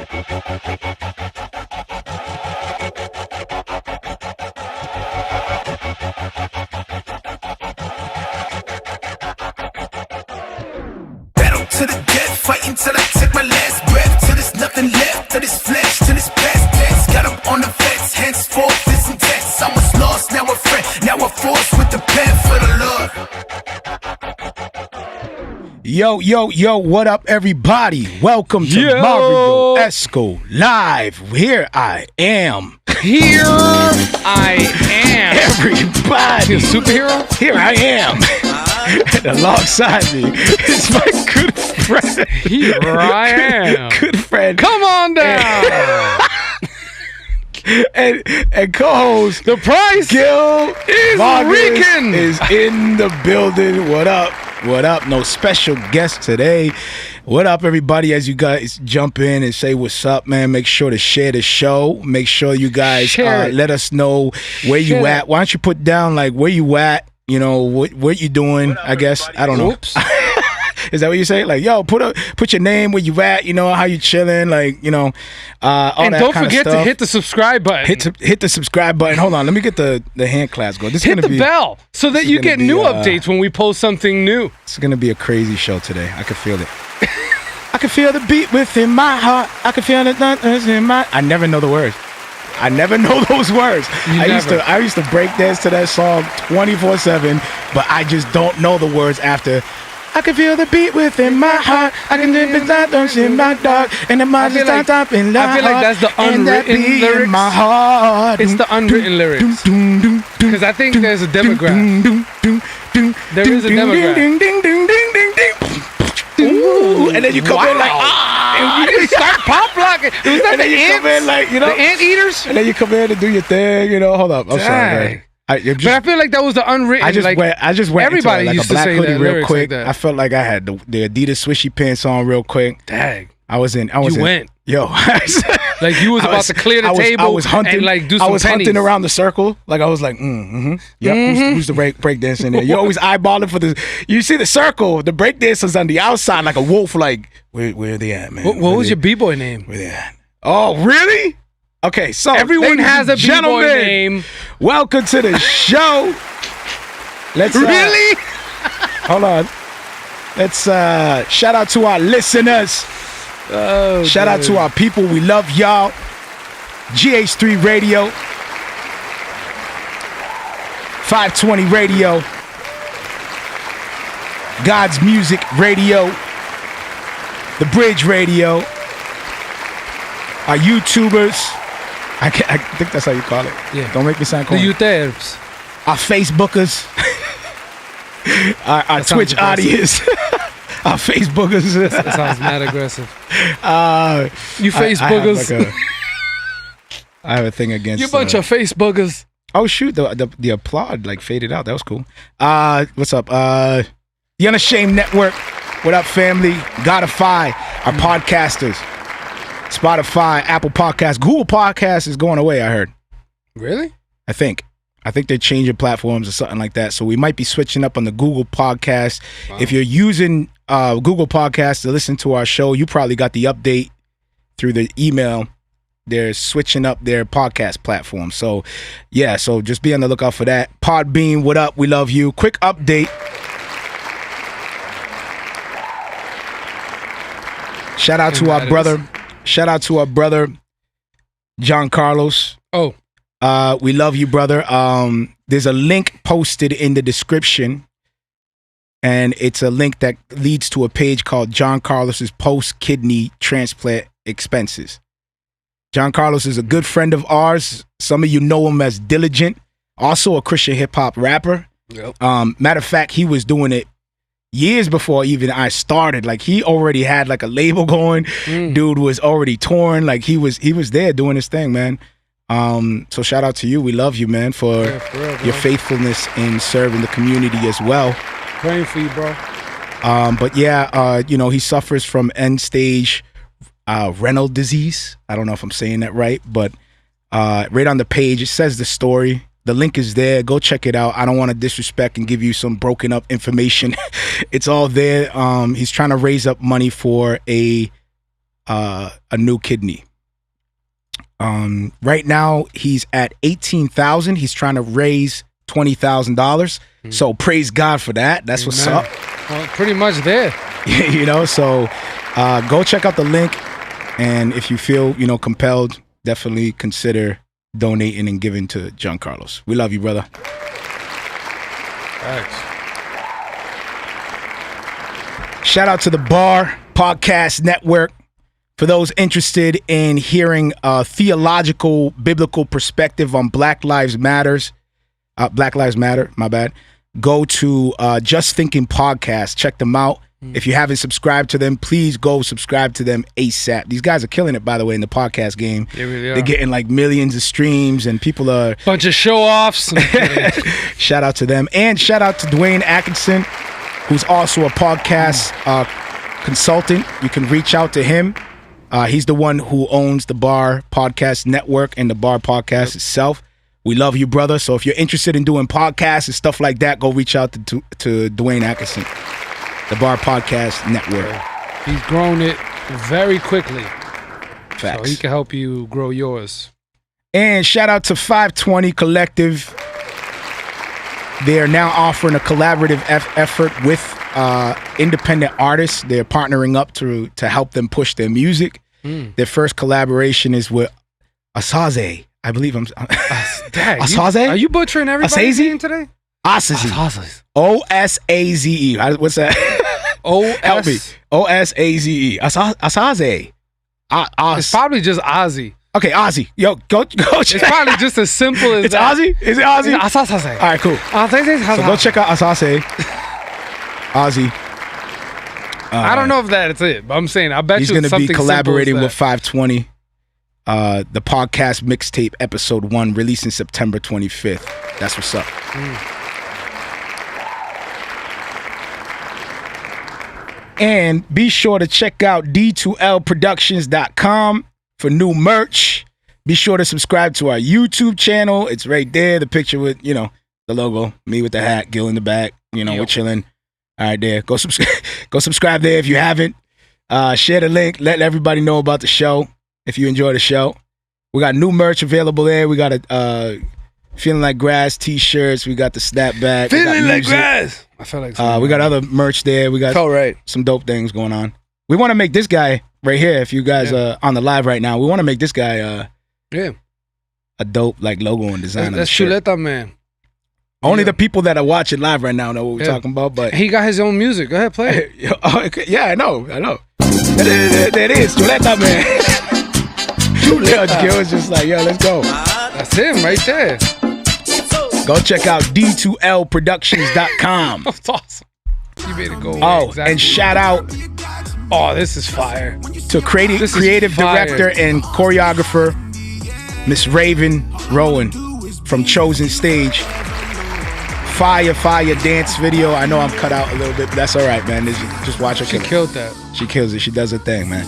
Battle to the death, fighting till I take my last breath, till there's nothing left of this flesh, till it's past tense. Got up on the fence, henceforth this intense. I was lost, now a friend, now a force with the pen for the Lord. Yo, yo, yo, what up, everybody? Welcome to Marrio Esco Live. Here I am. Here I am. Everybody. You a superhero? Here I am. And alongside me is my good friend. Here I am. Good friend. Come on down. and co-host. The price Gil is reeking. Is in the building. What up? What up? No special guest today. What up, everybody? As you guys jump in and say what's up, man, make sure to share the show. Make sure you guys let us know where you at. Why don't you put down like where you at? You know what you doing? Up, I guess I don't know. Oops. Is that what you say? Like, yo, put your name where you at. You know how you chilling. Like, you know, all and that don't kind forget of stuff. to hit the subscribe button. Hit the subscribe button. Hold on, let me get the hand claps going. Hit the bell so that you get new updates when we post something new. It's gonna be a crazy show today. I can feel it. I can feel the beat within my heart. I can feel the thunder in my. I never know the words. I never know those words. I used to break dance to that song 24/7, but I just don't know the words after. I can feel the beat within my heart. I can feel the thunder in my dark, and the mind is top in the I feel like that's the unwritten lyrics. In my heart. It's the unwritten lyrics. Because I think there's a demographic. There is a demographic. Ooh, and then you come in like, and you start pop blocking. Was that the ants? Come in like, you know, the anteaters? And then you come in and do your thing, you know. Hold up, I'm sorry. But I feel like that was the unwritten. I just went everybody into like used a black to say hoodie that, real quick. like I felt like I had the Adidas swishy pants on real quick. Dang. I was in. Went. Yo. Like you was about to clear the table. I was hunting. And like do some hunting around the circle. Like I was like, yep. Who's the break dancing there? You're always eyeballing for the. You see the circle. The break dancers on the outside, like a wolf. Like where are they at, man? What was your b-boy name? Where they at? Oh, really? Okay, so everyone has a b-boy name. Welcome to the show. Let's really. Hold on. Let's shout out to our listeners. Shout out to our people. We love y'all. GH3 Radio, 520 Radio, God's Music Radio, The Bridge Radio, our YouTubers. I think that's how you call it. Yeah. Don't make me sound cool. The YouTubers. Our Facebookers. our Twitch audience. Our Facebookers. That sounds mad aggressive. You Facebookers. I have a thing against you bunch of Facebookers. Oh shoot, the applaud like faded out. That was cool. What's up? The Unashamed Network. What up, family? Godify, our podcasters. Spotify, Apple Podcasts, Google Podcasts is going away, I heard. Really? I think they're changing platforms or something like that. So we might be switching up on the Google Podcast. Wow. If you're using Google Podcasts to listen to our show, you probably got the update through the email. They're switching up their podcast platform. So, yeah, so just be on the lookout for that. Podbean, what up? We love you. Quick update. Shout out to our brother. Shout out to our brother, John Carlos. Oh. We love you, brother. There's a link posted in the description, and it's a link that leads to a page called John Carlos's post-kidney transplant expenses. John Carlos is a good friend of ours. Some of you know him as Diligent, also a Christian hip-hop rapper. Yep. Matter of fact, he was doing it years before even I started. Like he already had like a label going. Dude was already touring. Like he was there doing his thing, man. So shout out to you. We love you, man, for your faithfulness in serving the community as well. Praying for you, bro. But yeah, he suffers from end stage renal disease. I don't know if I'm saying that right, but right on the page it says the story. The link is there. Go check it out. I don't want to disrespect and give you some broken up information. It's all there. He's trying to raise up money for a a new kidney. Right now he's at 18,000. He's trying to raise $20,000. So praise God for that. That's what's up. Well, pretty much there. So go check out the link, and if you feel compelled, definitely consider donating and giving to John Carlos. We love you, brother. Thanks. Shout out to the Bar Podcast Network. For those interested in hearing a theological, biblical perspective on Black Lives Matter, my bad. Go to Just Thinking Podcast. Check them out. If you haven't subscribed to them, please go subscribe to them ASAP. These guys are killing it, by the way, in the podcast game. Yeah, really are. They're getting like millions of streams, and people are... Bunch of show-offs. Shout out to them. And shout out to Dwayne Atkinson, who's also a podcast consultant. You can reach out to him. He's the one who owns the Bar Podcast Network and the Bar Podcast itself. We love you, brother. So if you're interested in doing podcasts and stuff like that, go reach out to Dwayne Atkinson, the Bar Podcast Network. He's grown it very quickly. Facts. So he can help you grow yours. And shout out to 520 Collective. They are now offering a collaborative effort with independent artists. They're partnering up to help them push their music. Their first collaboration is with Asaze. I believe I'm... Asaze? Are you butchering everybody's name today? Asaze. O-S-A-Z-E. What's that? Help me. O-S-A-Z-E. Asaze. It's probably just Ozzy. Okay, Ozzy. Yo, go check. It's probably just as simple as it's that. Ozzy? Is it Ozzy? Asaze. All right, cool. So go check out Asaze. Ozzy. I don't know if that's it, but I'm saying I bet he's you it's going to be something collaborating simple with 520. The podcast mixtape episode 1 releasing September 25th. That's what's up. And be sure to check out d2lproductions.com for new merch. Be sure to subscribe to our YouTube channel. It's right there. The picture with, the logo, me with the hat, Gil in the back. We're chilling. All right, there. Go subscribe there if you haven't. Share the link. Let everybody know about the show if you enjoy the show. We got new merch available there. We got a Feeling Like Grass t-shirts. We got the snapback. Feeling Like Grass. I felt like we got other merch there. We got some dope things going on. We want to make this guy right here, if you guys are on the live right now, we want to make this guy a dope logo and design. That's Chuleta Man. Only the people that are watching live right now know what we're talking about. But he got his own music. Go ahead, play it. Yeah, I know. There it is, Chuleta Man. Gil was just like, yo, let's go. That's him right there. Go check out d2lproductions.com. That's awesome. You made it go. And shout out. Oh, this is fire. To creative director and choreographer, Miss Raven Rowan from Chosen Stage. Fire dance video. I know I'm cut out a little bit, but that's all right, man. Just watch her. She killed that. She kills it. She does her thing, man.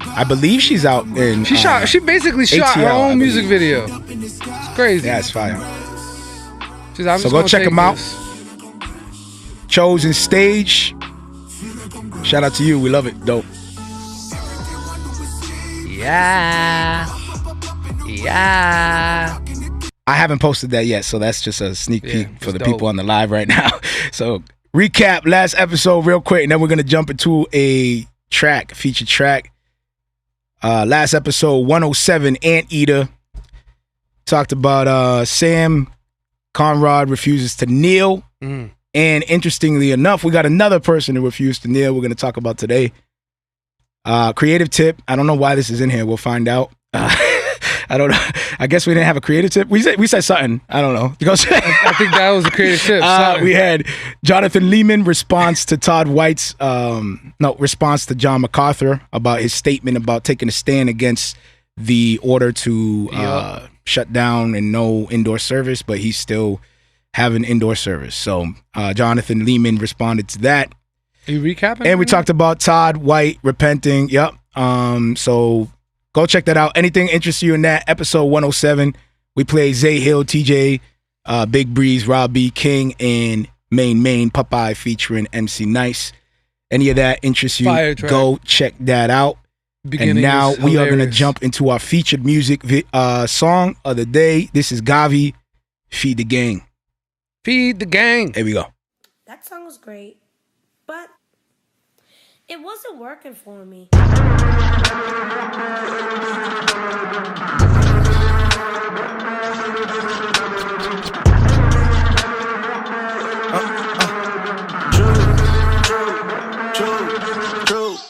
I believe she's out in. She basically shot her own music video. It's crazy. Yeah, it's fire. So go check them out. Chosen Stage. Shout out to you. We love it. Dope. Yeah. I haven't posted that yet, so that's just a sneak peek for the people on the live right now. So recap last episode real quick, and then we're going to jump into a feature track. Last episode, 107, Anteater. Talked about Sam Conrad refuses to kneel. And interestingly enough, we got another person who refused to kneel we're going to talk about today. Creative tip. I don't know why this is in here. We'll find out. I don't know. I guess we didn't have a creative tip. We said something. I don't know. I think that was a creative tip. We had Jonathan Lehman response to Todd White's response to John MacArthur about his statement about taking a stand against the order to shut down and no indoor service, but he's still having indoor service. So Jonathan Lehman responded to that. Are you recapping? And we talked about Todd White repenting. Yep. So go check that out. Anything interests you in that, episode 107, we played Zay Hill, TJ, Big Breeze, Rob B. King, and Main Popeye featuring MC Nice. Any of that interests you, go check that out. beginning And now is we are going to hilarious. jump into our featured music song of the day. This is Gawvi, Feed the Gang. Feed the gang. Here we go. That song was great, but it wasn't working for me.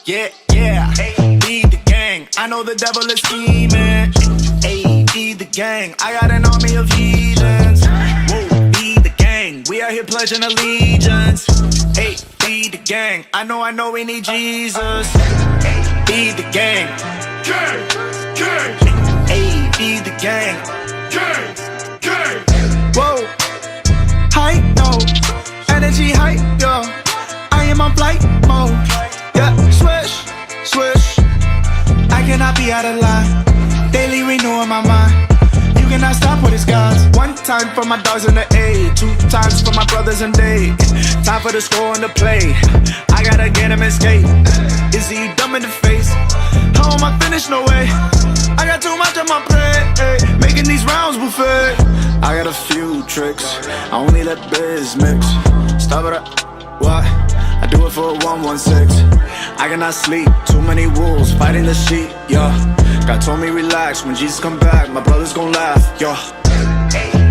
Yeah, yeah. Feed the gang. I know the devil is scheming. Hey, feed the gang. I got an army of heathens. Whoa, feed the gang. We are here pledging allegiance. Hey, feed the gang. I know we need Jesus. Feed the gang. Gang, gang. Hey, feed the gang. Gang, gang. Whoa, hype, no. Energy hype, yo. I am on flight mode. Yeah, swish, swish. I cannot be out of line. Daily renewing my mind. You cannot stop what it's God's. One time for my dogs in the A, 2 times for my brothers in day. Time for the score and the play. I gotta get him escape. Is he dumb in the face? How am I finished? No way. I got too much on my plate. Making these rounds buffet. I got a few tricks. I only let biz mix. Stop it up. What? I do it for 116. I cannot sleep, too many wolves fighting the sheep, yeah. God told me relax, when Jesus come back, my brothers gon' laugh, yeah.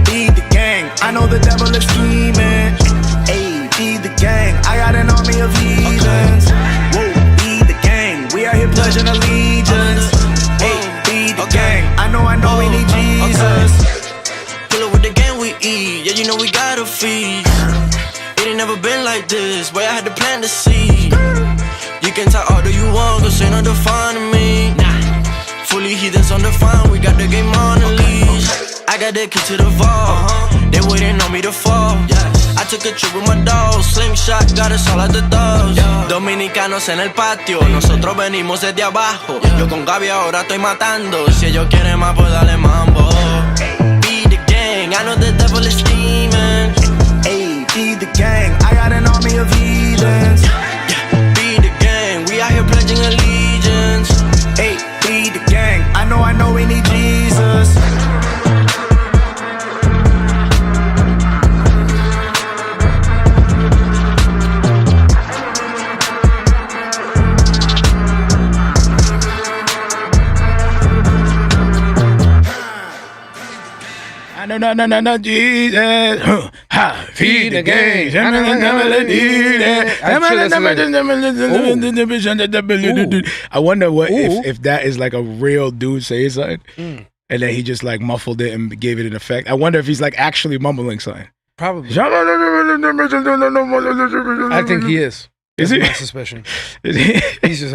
Feed the gang, I know the devil is scheming. Ayy, feed the gang, I got an army of heathens. Whoa, feed the gang, we are here pledging allegiance. Ayy, feed the gang, I know we need Jesus. Pull up with the gang we eat, yeah, you know we gotta feed. It ain't never been like this, boy, I had to plant the seed. You can talk all that you want, cause ain't no defining me. Fully heathens on the farm, we got the game on the leash. I got the key to the vault, they waiting on me to fall. I took a trip with my dog, slingshot, got us all at the doors. Dominicanos en el patio, nosotros venimos desde abajo. Yo con Gawvi ahora estoy matando, si ellos quieren más pues dale mambo. Be the gang, I know the devil is scheming. Ayy, feed the gang, I got an army of heathens. Be the gang, we out here pledging allegiance. Ayy, feed the gang, I know we need Jesus. No, Jesus. Ha, feed the gang. I wonder what if that is like a real dude saying something, and then he just like muffled it and gave it an effect. I wonder if he's like actually mumbling something. Probably. I think he is. Is he? My suspicion. He's just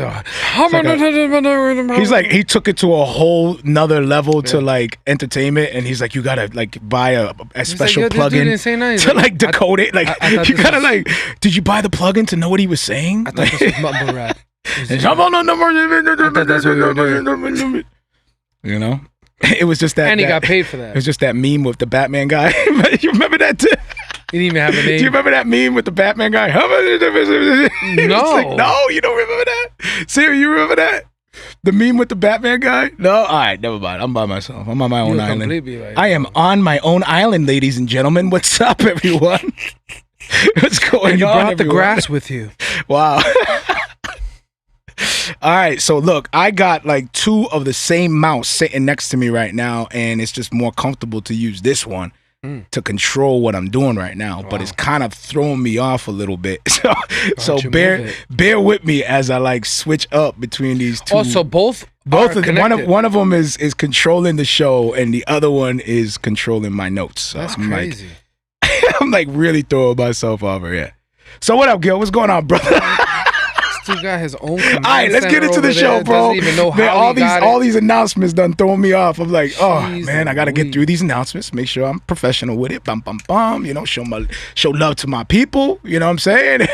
he's like he took it to a whole nother level to like entertainment, and he's like, you gotta like buy a special plugin to like decode it. Like you gotta like, did you buy the plugin to know what he was saying? I thought this was mumble rap. That's what we were doing. You know, it was just that, and he got paid for that. It was just that meme with the Batman guy. You remember that too? He didn't even have a name. Do you remember that meme with the Batman guy? No. Like, no, you don't remember that? Siri, you remember that? The meme with the Batman guy? No? All right, never mind. I'm by myself. I'm on my own island. Right. I am on my own island, ladies and gentlemen. What's up, everyone? What's going on, And you brought the everyone? grass with you. Wow. All right, so look, I got like 2 of the same mouse sitting next to me right now, and it's just more comfortable to use this one to control what I'm doing right now. But it's kind of throwing me off a little bit. So bear with me as I like switch up between these 2. Also, both of them. one of them is controlling the show, and the other one is controlling my notes. So That's I'm crazy. Like, I'm like really throwing myself over here. So what up, Gil? What's going on, brother? This dude got his own command all right, let's get into the show, bro. Doesn't even know Man, how all these announcements done throwing me off. I'm like, oh man, I gotta get Louise. through these announcements. Make sure I'm professional with it. Bum bum bum. You know, show love to my people. You know what I'm saying?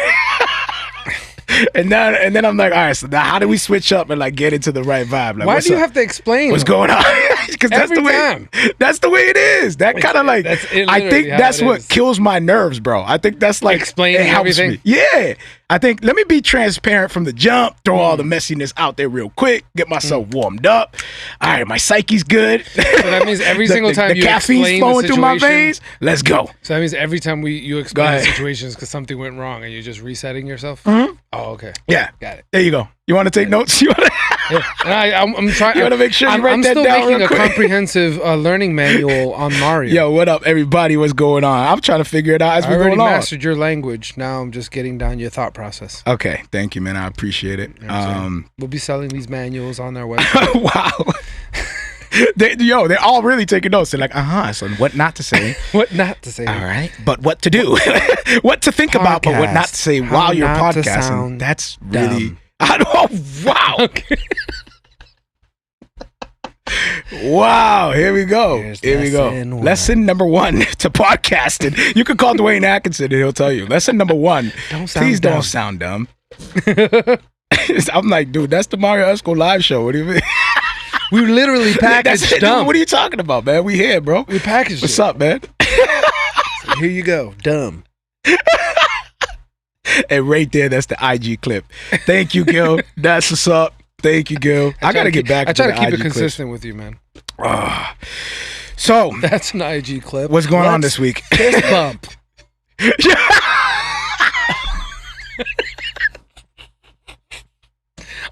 And then I'm like, all right, so now how do we switch up and like get into the right vibe? Like, Why do you have to explain? What's going on? Because that's the way. That's the way it is. That kind of like. I think that's what kills my nerves, bro. I think that's like explaining it helps everything. me. Yeah. I think let me be transparent from the jump. Throw all the messiness out there real quick. Get myself warmed up. All right, my psyche's good. So that means every single time the you caffeine's explain flowing the through my situation- veins. Let's go. So that means every time you explain situations because something went wrong and you're just resetting yourself. Oh, okay. Yeah. Got it. There you go. You want to take notes? You want to? Yeah. And I'm trying. You want to make sure you write I'm that still down making real a quick? comprehensive learning manual on Marrio. Yo, what up, everybody? What's going on? I'm trying to figure it out as I we go already along. mastered your language. Now I'm just getting down your thought process. Okay, thank you, man. I appreciate it. We'll be selling these manuals on our website. Wow. They're all really taking notes. They're like, so what not to say. What not to say. All right. But what to do. What to think about, but what not to say while you're not to podcasting. sound That's really... dumb. Wow. Okay. Wow. Here we go. Here's Here we go. lesson one. Lesson number 1 to podcasting. You can call Dwayne Atkinson and he'll tell you. Lesson number 1. Please don't sound dumb. I'm like, dude, that's the Marrio Esco live show. What do you mean? We literally packaged dumb. What are you talking about, man? We here, bro. We packaged What's it. up, man? So here you go. Dumb. And right there, that's the IG clip. Thank you, Gil. That's what's up. Thank you, Gil. I got to get back to the I try to keep IG it consistent with you, man. So, That's an IG clip. what's going on this week? Fist bump.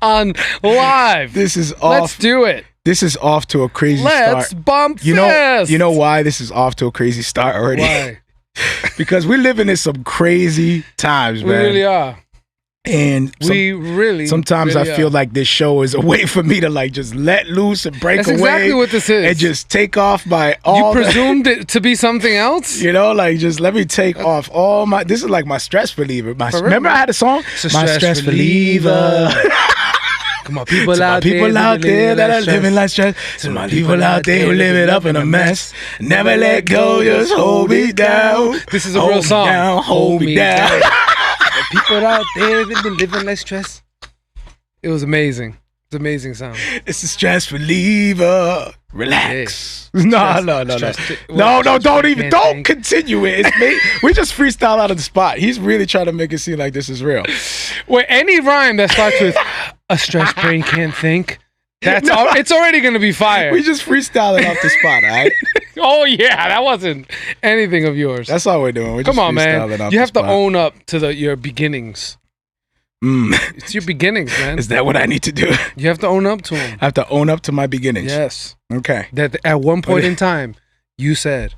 On live. This is off. Let's do it. This is off to a crazy Let's start. bump You fist. know why this is off to a crazy start already? Why? Because we're living in some crazy times, We man. really are. And sometimes really I feel are. like this show is a way for me to like just let loose and break That's away. exactly what this is. And just take off my You all the- presumed it to be something else? You know, like just let me take off all my. This is like my stress reliever. For real, Remember, man. I had a song. It's a My stress stress reliever. Come on, people To my out people out there that are living like stress. To To my people out there who live it up in a mess. Never let go, just hold me down. This is a Hold real me song. down, hold me down. The people out there that been living like stress. It was amazing. It's amazing sound. It's a stress reliever. Relax. No, Stress- no, no, stress- no. No, don't even. can't Don't think. continue it. It's me. We just freestyle out of the spot. He's really trying to make it seem like this is real. Wait, any rhyme that starts with a stressed brain can't think, it's already gonna be fire. We just freestyle it off the spot, all right? Oh yeah, that wasn't anything of yours. That's all we're doing. We're Come just on, freestyling man. off You the have to spot. own up to your beginnings. It's your beginnings, man. Is that what I need to do? You have to own up to them. I have to own up to my beginnings. Yes. Okay. That at one point in time, you said,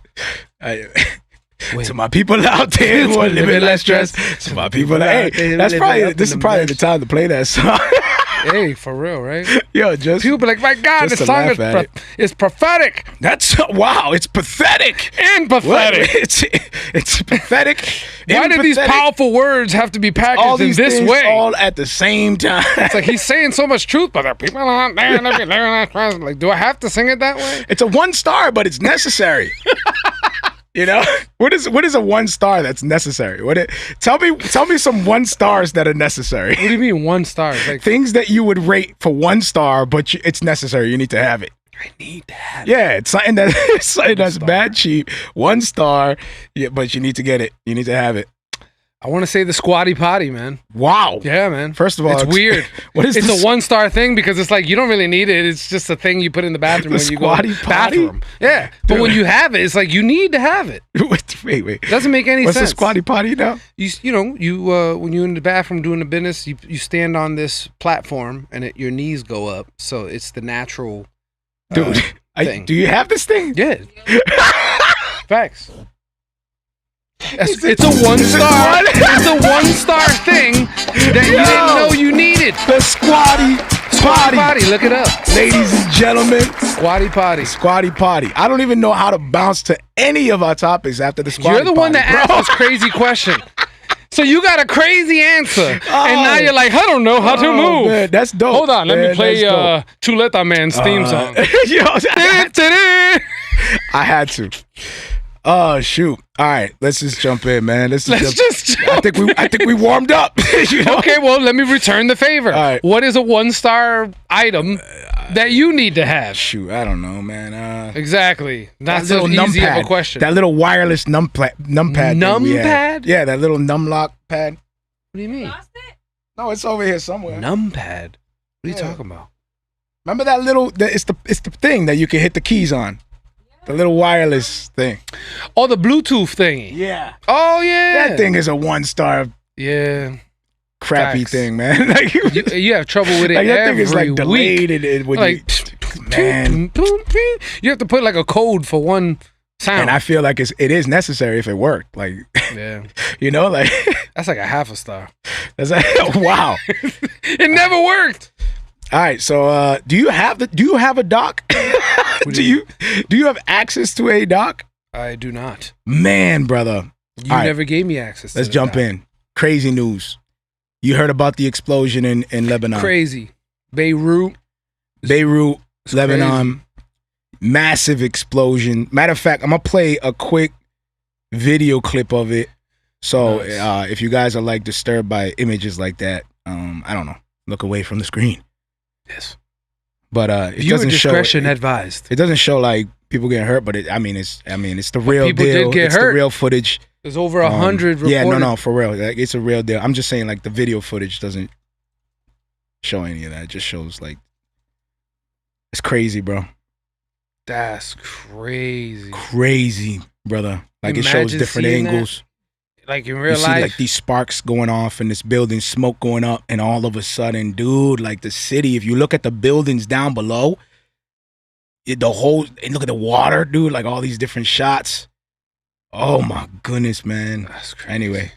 To my people out there who are living less stress. To my people out there. This is probably the time to play that song. "Hey, for real, right?" Yo, just People be like, "My God, just this to song laugh at is prophetic that's wow. It's pathetic. and What? pathetic." It's pathetic. Why did these pathetic. powerful words have to be packaged all in these this things way? all at the same time? It's like he's saying so much truth, but there are people out there that be living like stress. Like, do I have to sing it that way? It's a 1 star, but it's necessary. You know, what is a 1 star that's necessary? Tell me some 1 stars that are necessary. What do you mean 1 star? It's like, Things that you would rate for 1 star, but it's necessary. You need to have it. I need to have Yeah, it's something that's bad cheap. 1 star, yeah, but you need to get it. You need to have it. I want to say the squatty potty, man. Wow. Yeah, man. First of all, it's weird. What is it's this? a 1 star thing because it's like you don't really need it. It's just a thing you put in the bathroom The when you go squatty to the potty? bathroom. Yeah, but when you have it, it's like you need to have it. Wait. It doesn't make any What's sense. a squatty potty now? You when you're in the bathroom doing the business, you stand on this platform and your knees go up, so it's the natural. Dude, thing. do you have this thing? Yeah. Facts. It's a 1 star. It's a 1 star thing that you didn't know you needed. The squatty potty. Potty, look it up. Ladies and gentlemen, Squatty potty. squatty potty. I don't even know how to bounce to any of our topics after the squatty You're the one potty, that bro. asked this crazy question. So you got a crazy answer, and now you're like, I don't know how to Oh, move. man, that's dope. Hold on, let me man, play that's dope. Chuleta Man's theme song. Yo, I had to. Oh shoot! All right, let's just jump in, man. Let's just jump I think we warmed up. You know? Okay, well, let me return the favor. All right. What is a 1-star item that you need to have? Shoot, I don't know, man. Exactly. Not That so little easy numpad, of a question. That little wireless numpad. Numpad? Yeah, that little numlock pad. What do you mean? No, it's over here somewhere. Numpad? What are you Yeah. talking about? Remember that little? It's the thing that you can hit the keys on. The little wireless thing. Oh, the Bluetooth thingy. Yeah. Oh, yeah. That thing is a 1-star Yeah. crappy Facts. thing, man. Like You have trouble with it like that every thing is like week. delayed and when Like, man. you have to put like a code for one sound. And I feel like it is necessary if it worked. Like, Yeah. you know, like That's like a half a star. that's like, wow. It never worked. All right, so do you have a dock? do you have access to a dock? I do not. Man, brother. You All right, never gave me access to let's the jump doc. in. Crazy news. You heard about the explosion in Lebanon. Crazy. Beirut, Lebanon. Massive explosion. Matter of fact, I'm gonna play a quick video clip of it. So Nice. if you guys are like disturbed by images like that, I don't know. Look away from the screen. Yes. But it Viewer doesn't show. discretion advised. It doesn't show like people getting hurt, but it's the real people deal. did get it's hurt. the real footage. There's over 100 reported. Yeah, no, for real. Like, it's a real deal. I'm just saying, like, the video footage doesn't show any of that. It just shows like it's crazy, bro. That's crazy. Crazy, brother. Like it shows Imagine different seeing that angles. Like in You real see life. like these sparks going off in this building, smoke going up, and all of a sudden, dude, like the city. If you look at the buildings down below, and look at the water, dude. Like all these different shots. Oh my goodness, man. That's crazy. Anyway,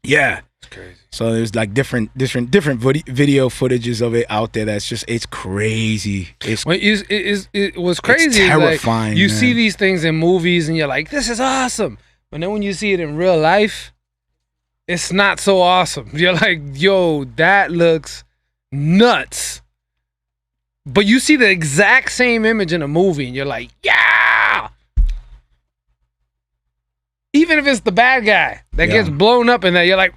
yeah. That's crazy. So there's like different video footages of it out there. It's crazy. It's It was crazy. It's terrifying, Like, you man. see these things in movies and you're like, this is awesome. But then when you see it in real life, it's not so awesome. You're like, yo, that looks nuts. But you see the exact same image in a movie and you're like, yeah. Even if it's the bad guy that gets blown up in that, you're like,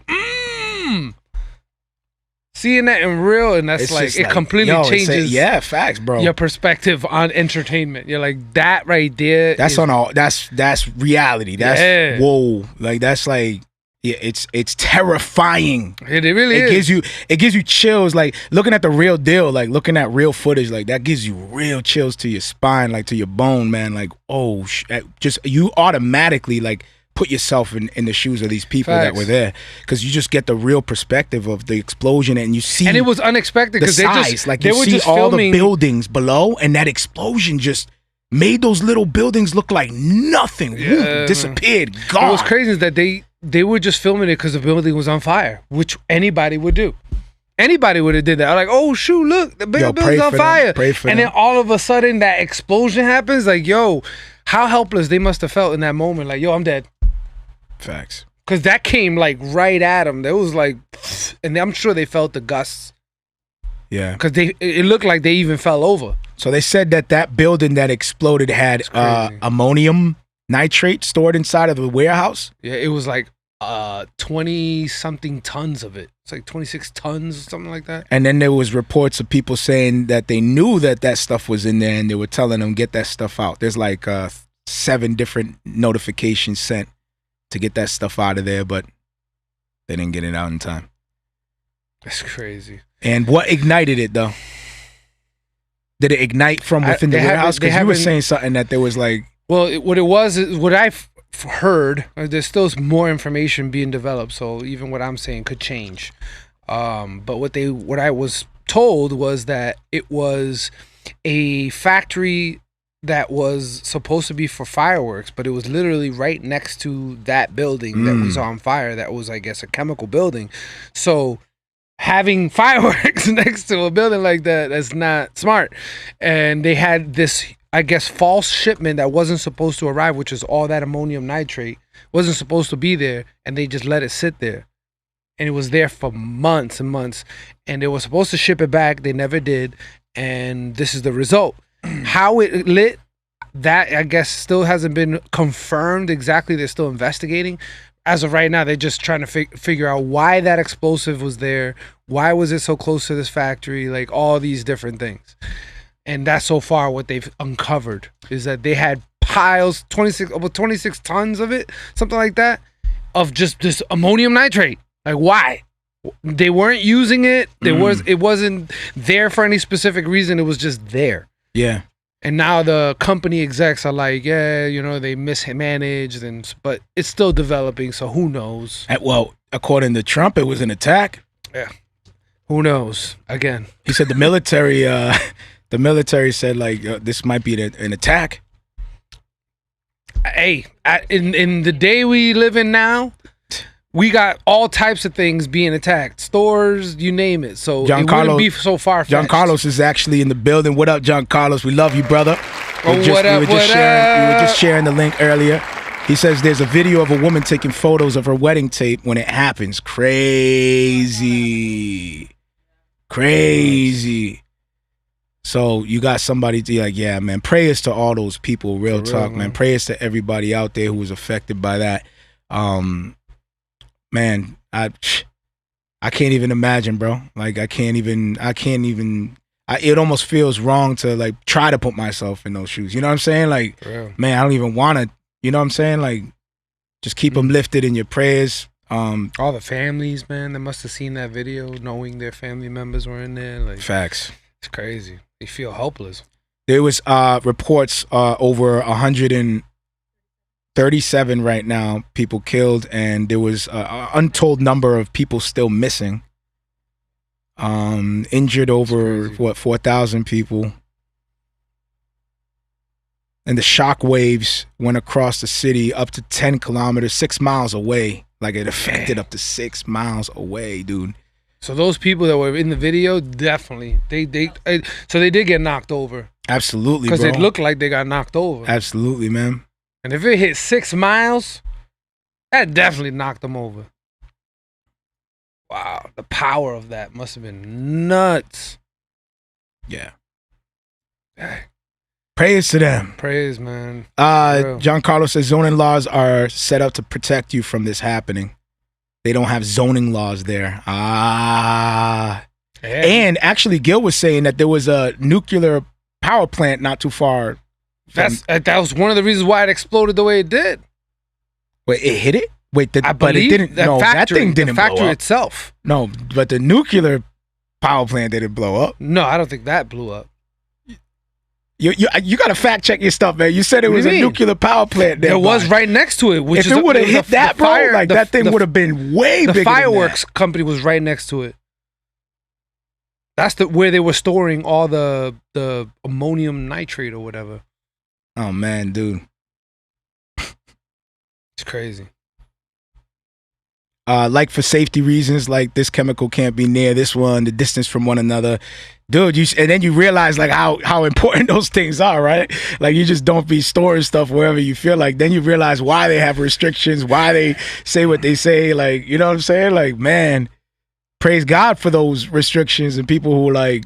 Seeing that in real, and that's It's like, just it like, completely yo, changes facts, bro. your perspective on entertainment. You're like, that right there. That's on all. That's reality. That's Yeah. whoa. Like that's like yeah. It's terrifying. It really is. It gives you chills. Like looking at the real deal. Like looking at real footage. Like that gives you real chills to your spine, like to your bone, man. Like oh, just you automatically like put yourself in the shoes of these people that Facts. were there, because you just get the real perspective of the explosion, and you see And it was unexpected the because they size. just Like they you were see just all filming. the buildings below, and that explosion just made those little buildings look like nothing. Yeah. Disappeared, gone. What was crazy is that they were just filming it because the building was on fire, which anybody would do. Anybody would have did that. Like, oh shoot, look, the Yo, pray building's on for them. fire. Pray for and them. then all of a sudden that explosion happens. Like, yo, how helpless they must have felt in that moment. Like, yo, I'm dead. Facts. Because that came like right at them. There was like, and I'm sure they felt the gusts. Yeah. Because it looked like they even fell over. So they said that building that exploded had crazy. ammonium nitrate stored inside of the warehouse. Yeah, it was like 20 something tons of it. It's like 26 tons or something like that. And then there was reports of people saying that they knew that stuff was in there, and they were telling them get that stuff out. There's like 7 different notifications sent to get that stuff out of there, but they didn't get it out in time. That's crazy. And what ignited it though? Did it ignite from within the warehouse? Because you were saying something that there was like. Well, what it was, what I've heard, there's still more information being developed, so even what I'm saying could change. But what I was told was that it was a factory that was supposed to be for fireworks, but it was literally right next to that building that was on fire. That was, I guess, a chemical building. So having fireworks next to a building like that's not smart. And they had this, I guess, false shipment that wasn't supposed to arrive, which is all that ammonium nitrate wasn't supposed to be there, and they just let it sit there. And it was there for months and months, and they were supposed to ship it back. They never did, and this is the result. How it lit, that I guess still hasn't been confirmed exactly. They're still investigating. As of right now, they're just trying to figure out why that explosive was there. Why was it so close to this factory? Like all these different things. And that's so far what they've uncovered is that they had piles, 26 tons of it, something like that, of just this ammonium nitrate. Like why? They weren't using it. It wasn't there for any specific reason. It was just there. Yeah. And now the company execs are like, yeah, you know, they mismanaged, but it's still developing, so who knows? Well, according to Trump, it was an attack. Yeah. Who knows? Again. He said the military said, like, this might be an attack. Hey, in the day we live in now, we got all types of things being attacked. Stores, you name it. So it wouldn't be so far-fetched. John Carlos is actually in the building. What up, John Carlos? We love you, brother. We were just sharing the link earlier. He says there's a video of a woman taking photos of her wedding tape when it happens. Crazy. So you got somebody to like, yeah, man, prayers to all those people. Real talk, man. Prayers to everybody out there who was affected by that. Man, I can't even imagine, bro. Like it almost feels wrong to like try to put myself in those shoes. You know what I'm saying? Like, man, I don't even want to, you know what I'm saying? Like, just keep them lifted in your prayers. All the families, man, that must have seen that video, knowing their family members were in there. Like, facts. It's crazy. They feel helpless. There was reports over 137 right now, people killed, and there was an untold number of people still missing. Injured over, 4,000 people. And the shock waves went across the city up to 10 kilometers, 6 miles away. Like it affected up to 6 miles away, dude. So those people that were in the video, definitely, so they did get knocked over. Absolutely, because bro. it looked like they got knocked over. Absolutely, man. And if it hit 6 miles, that definitely knocked them over. Wow, the power of that must have been nuts. Yeah. Praise to them. Praise, man. John Carlos says zoning laws are set up to protect you from this happening. They don't have zoning laws there. And actually, Gil was saying that there was a nuclear power plant not too far. That was one of the reasons why it exploded the way it did. Wait, it hit it? Wait, but it didn't. That thing didn't blow up. The factory itself. No, but the nuclear power plant didn't blow up. No, I don't think that blew up. You got to fact check your stuff, man. You said it was a nuclear power plant. It was right next to it. If it would have hit that, bro, like that thing would have been way bigger. The fireworks company was right next to it. That's where they were storing all the ammonium nitrate or whatever. Oh man, dude, it's crazy. Like for safety reasons, like this chemical can't be near this one, the distance from one another. Dude, and then you realize like how important those things are, right? Like you just don't be storing stuff wherever you feel like. Then you realize why they have restrictions, why they say what they say. Like, you know what I'm saying? Like, man, praise God for those restrictions and people who like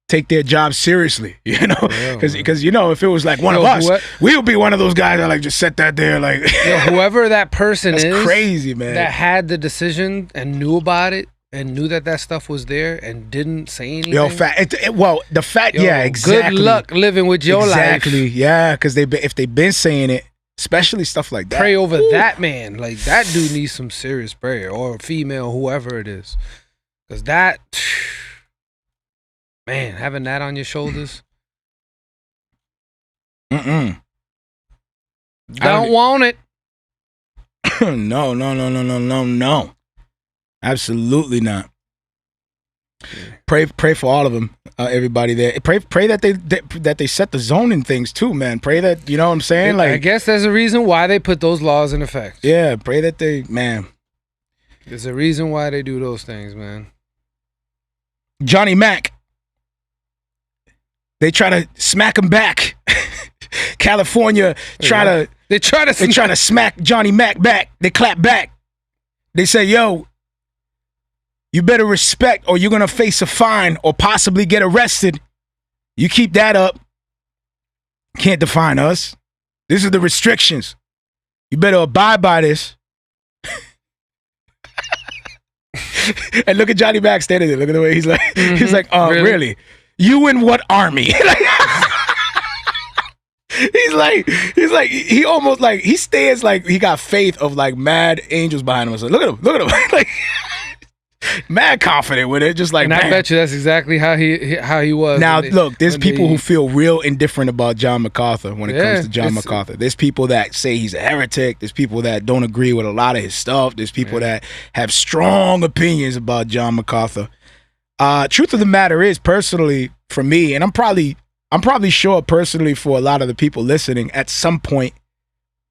take their job seriously, you know? Because you know, if it was like one of us, we would be one of those guys that like just set that there like. Whoever that person is, crazy, man. That had the decision and knew about it. And knew that stuff was there and didn't say anything. The fact, yeah, exactly. Good luck living with your life. Exactly, yeah, because if they've been saying it, especially stuff like that. Pray over that man. Like, that dude needs some serious prayer. Or female, whoever it is. Because that, man, having that on your shoulders. Don't want it. No. Absolutely not. Pray for all of them, everybody there. Pray that they set the zoning things too, man. Pray that, you know what I'm saying? Like, I guess there's a reason why they put those laws in effect. Yeah, pray that they, man. There's a reason why they do those things, man. Johnny Mac. They try to smack him back. California they try to smack Johnny Mac back. They clap back. They say, yo, you better respect or you're going to face a fine or possibly get arrested. You keep that up. Can't define us. These are the restrictions. You better abide by this. And look at Johnny Mac standing there. Look at the way he's like, he's like, oh, really? You in what army? He's like, he almost like, he stands like he got faith of like mad angels behind him. So look at him. Like, mad confident with it, just like. And I bet you that's exactly how he was. Now, look, there's people who feel real indifferent about John MacArthur when it comes to John MacArthur. There's people that say he's a heretic. There's people that don't agree with a lot of his stuff. There's people that have strong opinions about John MacArthur. Truth of the matter is, personally, for me, and I'm probably sure personally for a lot of the people listening, at some point,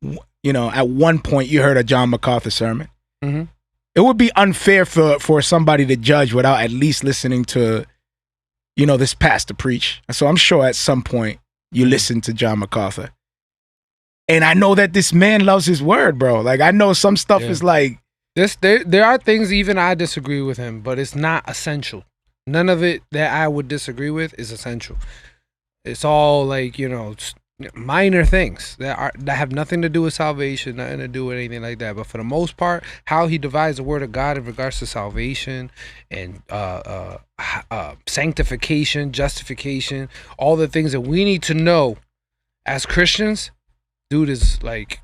at one point, you heard a John MacArthur sermon. Mm-hmm. It would be unfair for somebody to judge without at least listening to, this pastor preach. So I'm sure at some point you listen to John MacArthur. And I know that this man loves his word, bro. Like, I know some stuff is like... There are things even I disagree with him, but it's not essential. None of it that I would disagree with is essential. It's all like, minor things that have nothing to do with salvation, nothing to do with anything like that. But for the most part, how he divides the word of God in regards to salvation and sanctification, justification, all the things that we need to know as Christians, dude is like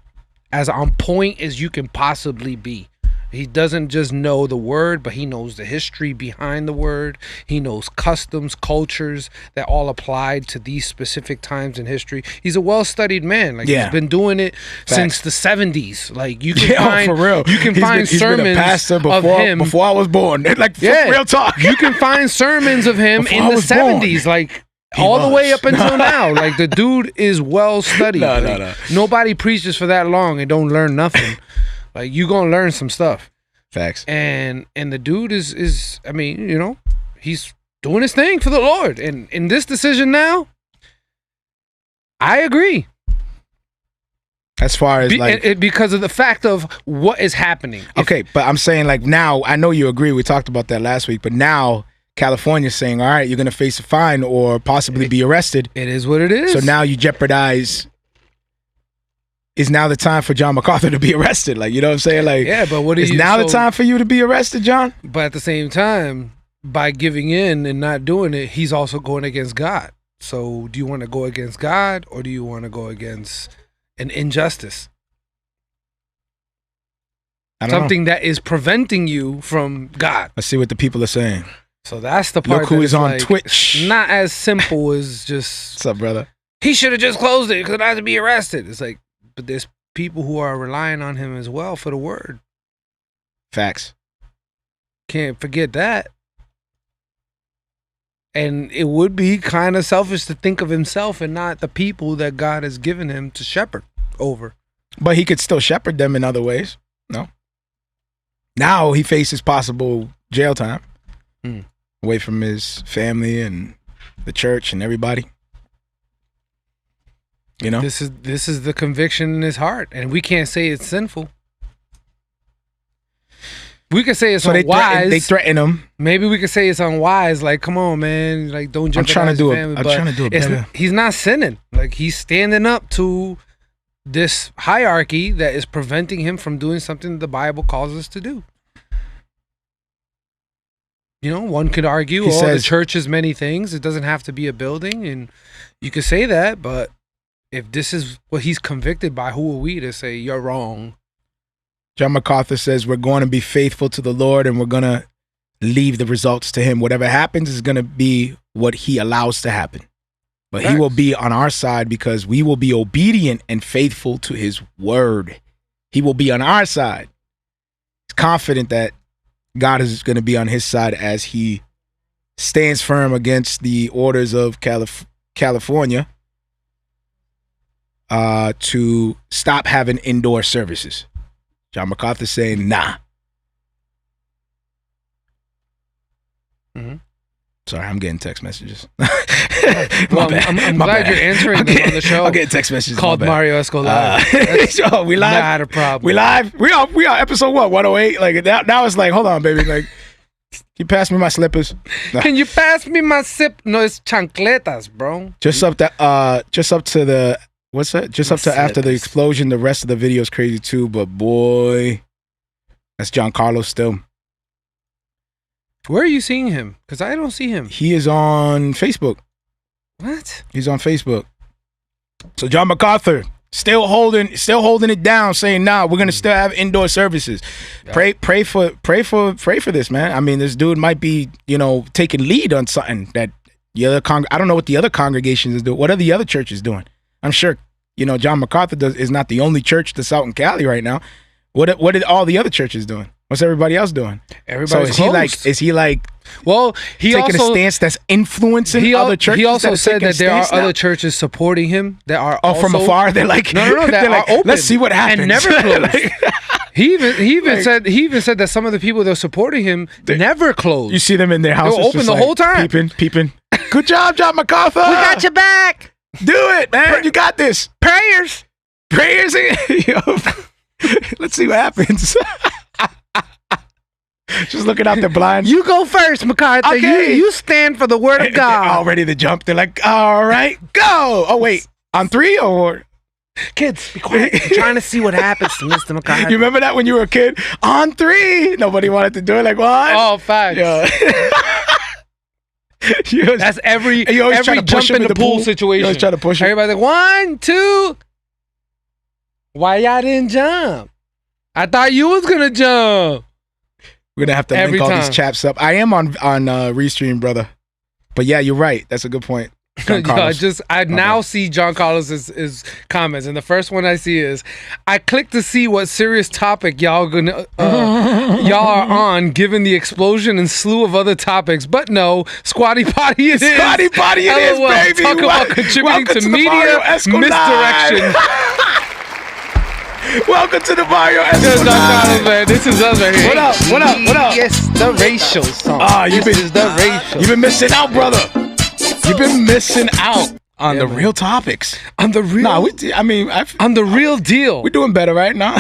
as on point as you can possibly be. He doesn't just know the word, but he knows the history behind the word. He knows customs, cultures that all applied to these specific times in history. He's a well-studied man. Like he's been doing it since the 70s. Like you can find, for real. You can find sermons been a pastor of him before I was born. Like real talk. You can find sermons of him in the 70s. Like all the way up until now. Like the dude is well-studied. No. Nobody preaches for that long and don't learn nothing. Like you gonna learn some stuff. Facts. And the dude is I mean, he's doing his thing for the Lord. And in this decision now, I agree. As far as because of the fact of what is happening. Okay, but I'm saying like now, I know you agree. We talked about that last week, but now California's saying, all right, you're gonna face a fine or possibly be arrested. It is what it is. So now you jeopardize. Is now the time for John MacArthur to be arrested? Like, you know what I'm saying? Like, yeah, but what is now the time for you to be arrested, John? But at the same time, by giving in and not doing it, he's also going against God. So do you want to go against God or do you want to go against an injustice? Something that is preventing you from God. Let's see what the people are saying. So that's the part. Look who is on Twitch. Not as simple as just... What's up, brother? He should have just closed it because I had to be arrested. It's like, but there's people who are relying on him as well for the word. Facts. Can't forget that. And it would be kind of selfish to think of himself and not the people that God has given him to shepherd over. But he could still shepherd them in other ways. No. Now he faces possible jail time. Away from his family and the church and everybody. This is the conviction in his heart, and we can't say it's sinful. We could say it's unwise. They threaten him. Maybe we could say it's unwise. Like, come on, man. Like, don't jeopardize your family. I'm trying to do it better. He's not sinning. Like, he's standing up to this hierarchy that is preventing him from doing something the Bible calls us to do. One could argue, the church is many things. It doesn't have to be a building, and you could say that, but if this is what he's convicted by, who are we to say you're wrong? John MacArthur says we're going to be faithful to the Lord and we're going to leave the results to him. Whatever happens is going to be what he allows to happen. But he will be on our side because we will be obedient and faithful to his word. He will be on our side. He's confident that God is going to be on his side as he stands firm against the orders of California. To stop having indoor services. John MacArthur saying, nah. Mm-hmm. Sorry, I'm getting text messages. Well, I'm glad you're answering them on the show. I'm getting text messages. Called Marrio Esco Live. We live? Not a problem. We live? We are episode what, 108? Like now it's like, hold on, baby. Like You pass me my slippers. Can you pass me my sip? No, it's chancletas, bro. Just up to the what's that? Just up to after the explosion. The rest of the video is crazy too. But boy, that's John Carlos still. Where are you seeing him? Because I don't see him. He is on Facebook. What? He's on Facebook. So John MacArthur still holding it down, saying, "Nah, we're gonna still have indoor services." Yeah. Pray for this, man. I mean, this dude might be, taking lead on something that the other I don't know what the other congregations is doing. What are the other churches doing? I'm sure, John MacArthur is not the only church that's out in Cali right now. What are all the other churches doing? What's everybody else doing? Everybody's closed. Is he like? Well, he taking a stance that's influencing other churches. He also said that there are other churches supporting him that are also, from afar. They're like, no, that are open. Let's see what happens. And never closed. He even said that some of the people that are supporting him never closed. You see them in their houses. They were open the whole time, peeping. Good job, John MacArthur. We got your back. Do it, man. You got this. Prayers. Let's see what happens. Just looking out the blinds. You go first, MacArthur. Okay. You stand for the word of God. They're all ready to jump. They're like, all right, go. Oh, wait. On 3 or? Kids, be quiet. I'm trying to see what happens to Mr. MacArthur. You remember that when you were a kid? On 3. Nobody wanted to do it. Like, what? Oh, facts. Yeah. That's every jump in the pool situation. You always try to push him. Everybody's like, 1, 2. Why y'all didn't jump? I thought you was going to jump. We're gonna have to link all these chaps up. I am on Restream, brother. But yeah, you're right. That's a good point. I now see John Carlos's comments, and the first one I see is, I clicked to see what serious topic y'all are on, given the explosion and slew of other topics. But no, Squatty Potty it is. Squatty Potty it is, baby. Talk about contributing to media misdirection. Welcome to the Marrio Esco Live. Man. This is us right here. What up? Yes, the racial song. You've been missing out, brother. You've been missing out on the real topics. On the real. on the real deal. We're doing better right now.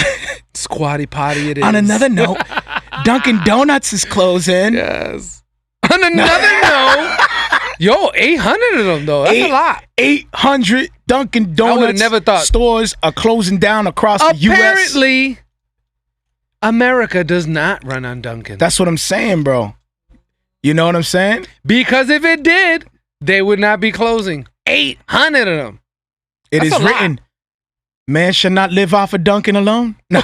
Squatty Potty it is. On another note, Dunkin' Donuts is closing. Yes. On another note. Yo, 800 of them though. That's a lot. 800 Dunkin' Donuts stores are closing down across the U.S. Apparently, America does not run on Dunkin'. That's what I'm saying, bro. You know what I'm saying? Because if it did, they would not be closing. 800 of them. It is written, man should not live off of Dunkin' alone. No.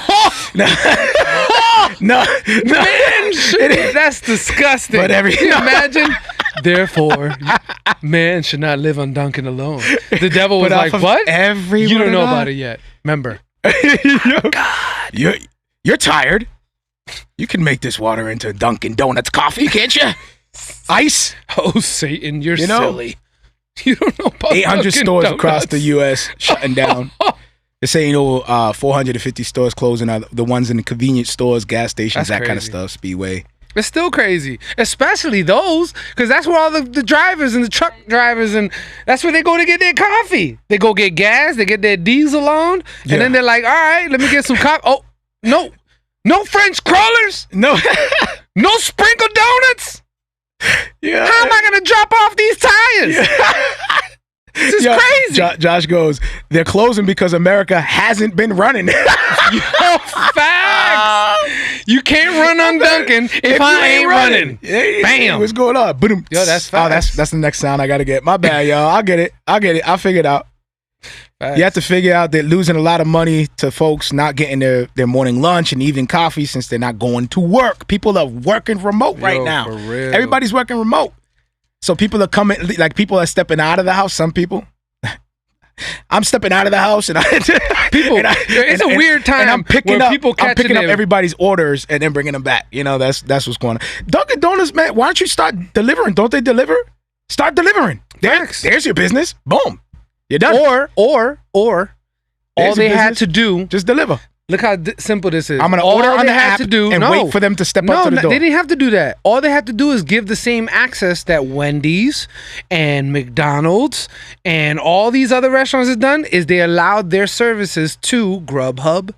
No. Man should. That's disgusting. But Can you imagine? Therefore, man should not live on Dunkin' alone. The devil was like, what? You don't know about it yet. Remember. God. You're tired. You can make this water into Dunkin' Donuts coffee, can't you? Ice. Oh, Satan, you're silly. You don't know about 800 Dunkin' stores Donuts. across the U.S. shutting down. They're saying 450 stores closing, the ones in the convenience stores, gas stations, that kind of stuff, Speedway. It's still crazy, especially those, because that's where all the drivers and the truck drivers, and that's where they go to get their coffee. They go get gas, they get their diesel on, and then they're like, all right, let me get some coffee. Oh, no French crawlers. No. No sprinkled donuts. Yeah. How am I going to drop off these tires? Yeah. This is crazy. Josh goes, they're closing because America hasn't been running. Facts. You can't run on Dunkin' if I ain't running. Bam. What's going on? Boom. Yo, that's facts. That's the next sound I got to get. My bad, y'all. I'll get it. I'll figure it out. Facts. You have to figure out they're losing a lot of money to folks not getting their morning lunch and evening coffee since they're not going to work. People are working remote right now. For real. Everybody's working remote. So people are coming, like people are stepping out of the house. Some people. I'm stepping out of the house and it's a weird time. And I'm picking up them. everybody's orders and then bringing them back. You know, that's what's going on. Dunkin' Donuts, man, why don't you start delivering? Don't they deliver? Start delivering. There's your business. Boom. You're done. Or all they had to do, just deliver. Look how simple this is. I'm going to order on the app and wait for them to step up to the door. They didn't have to do that. All they had to do is give the same access that Wendy's and McDonald's and all these other restaurants have done, is they allowed their services to Grubhub,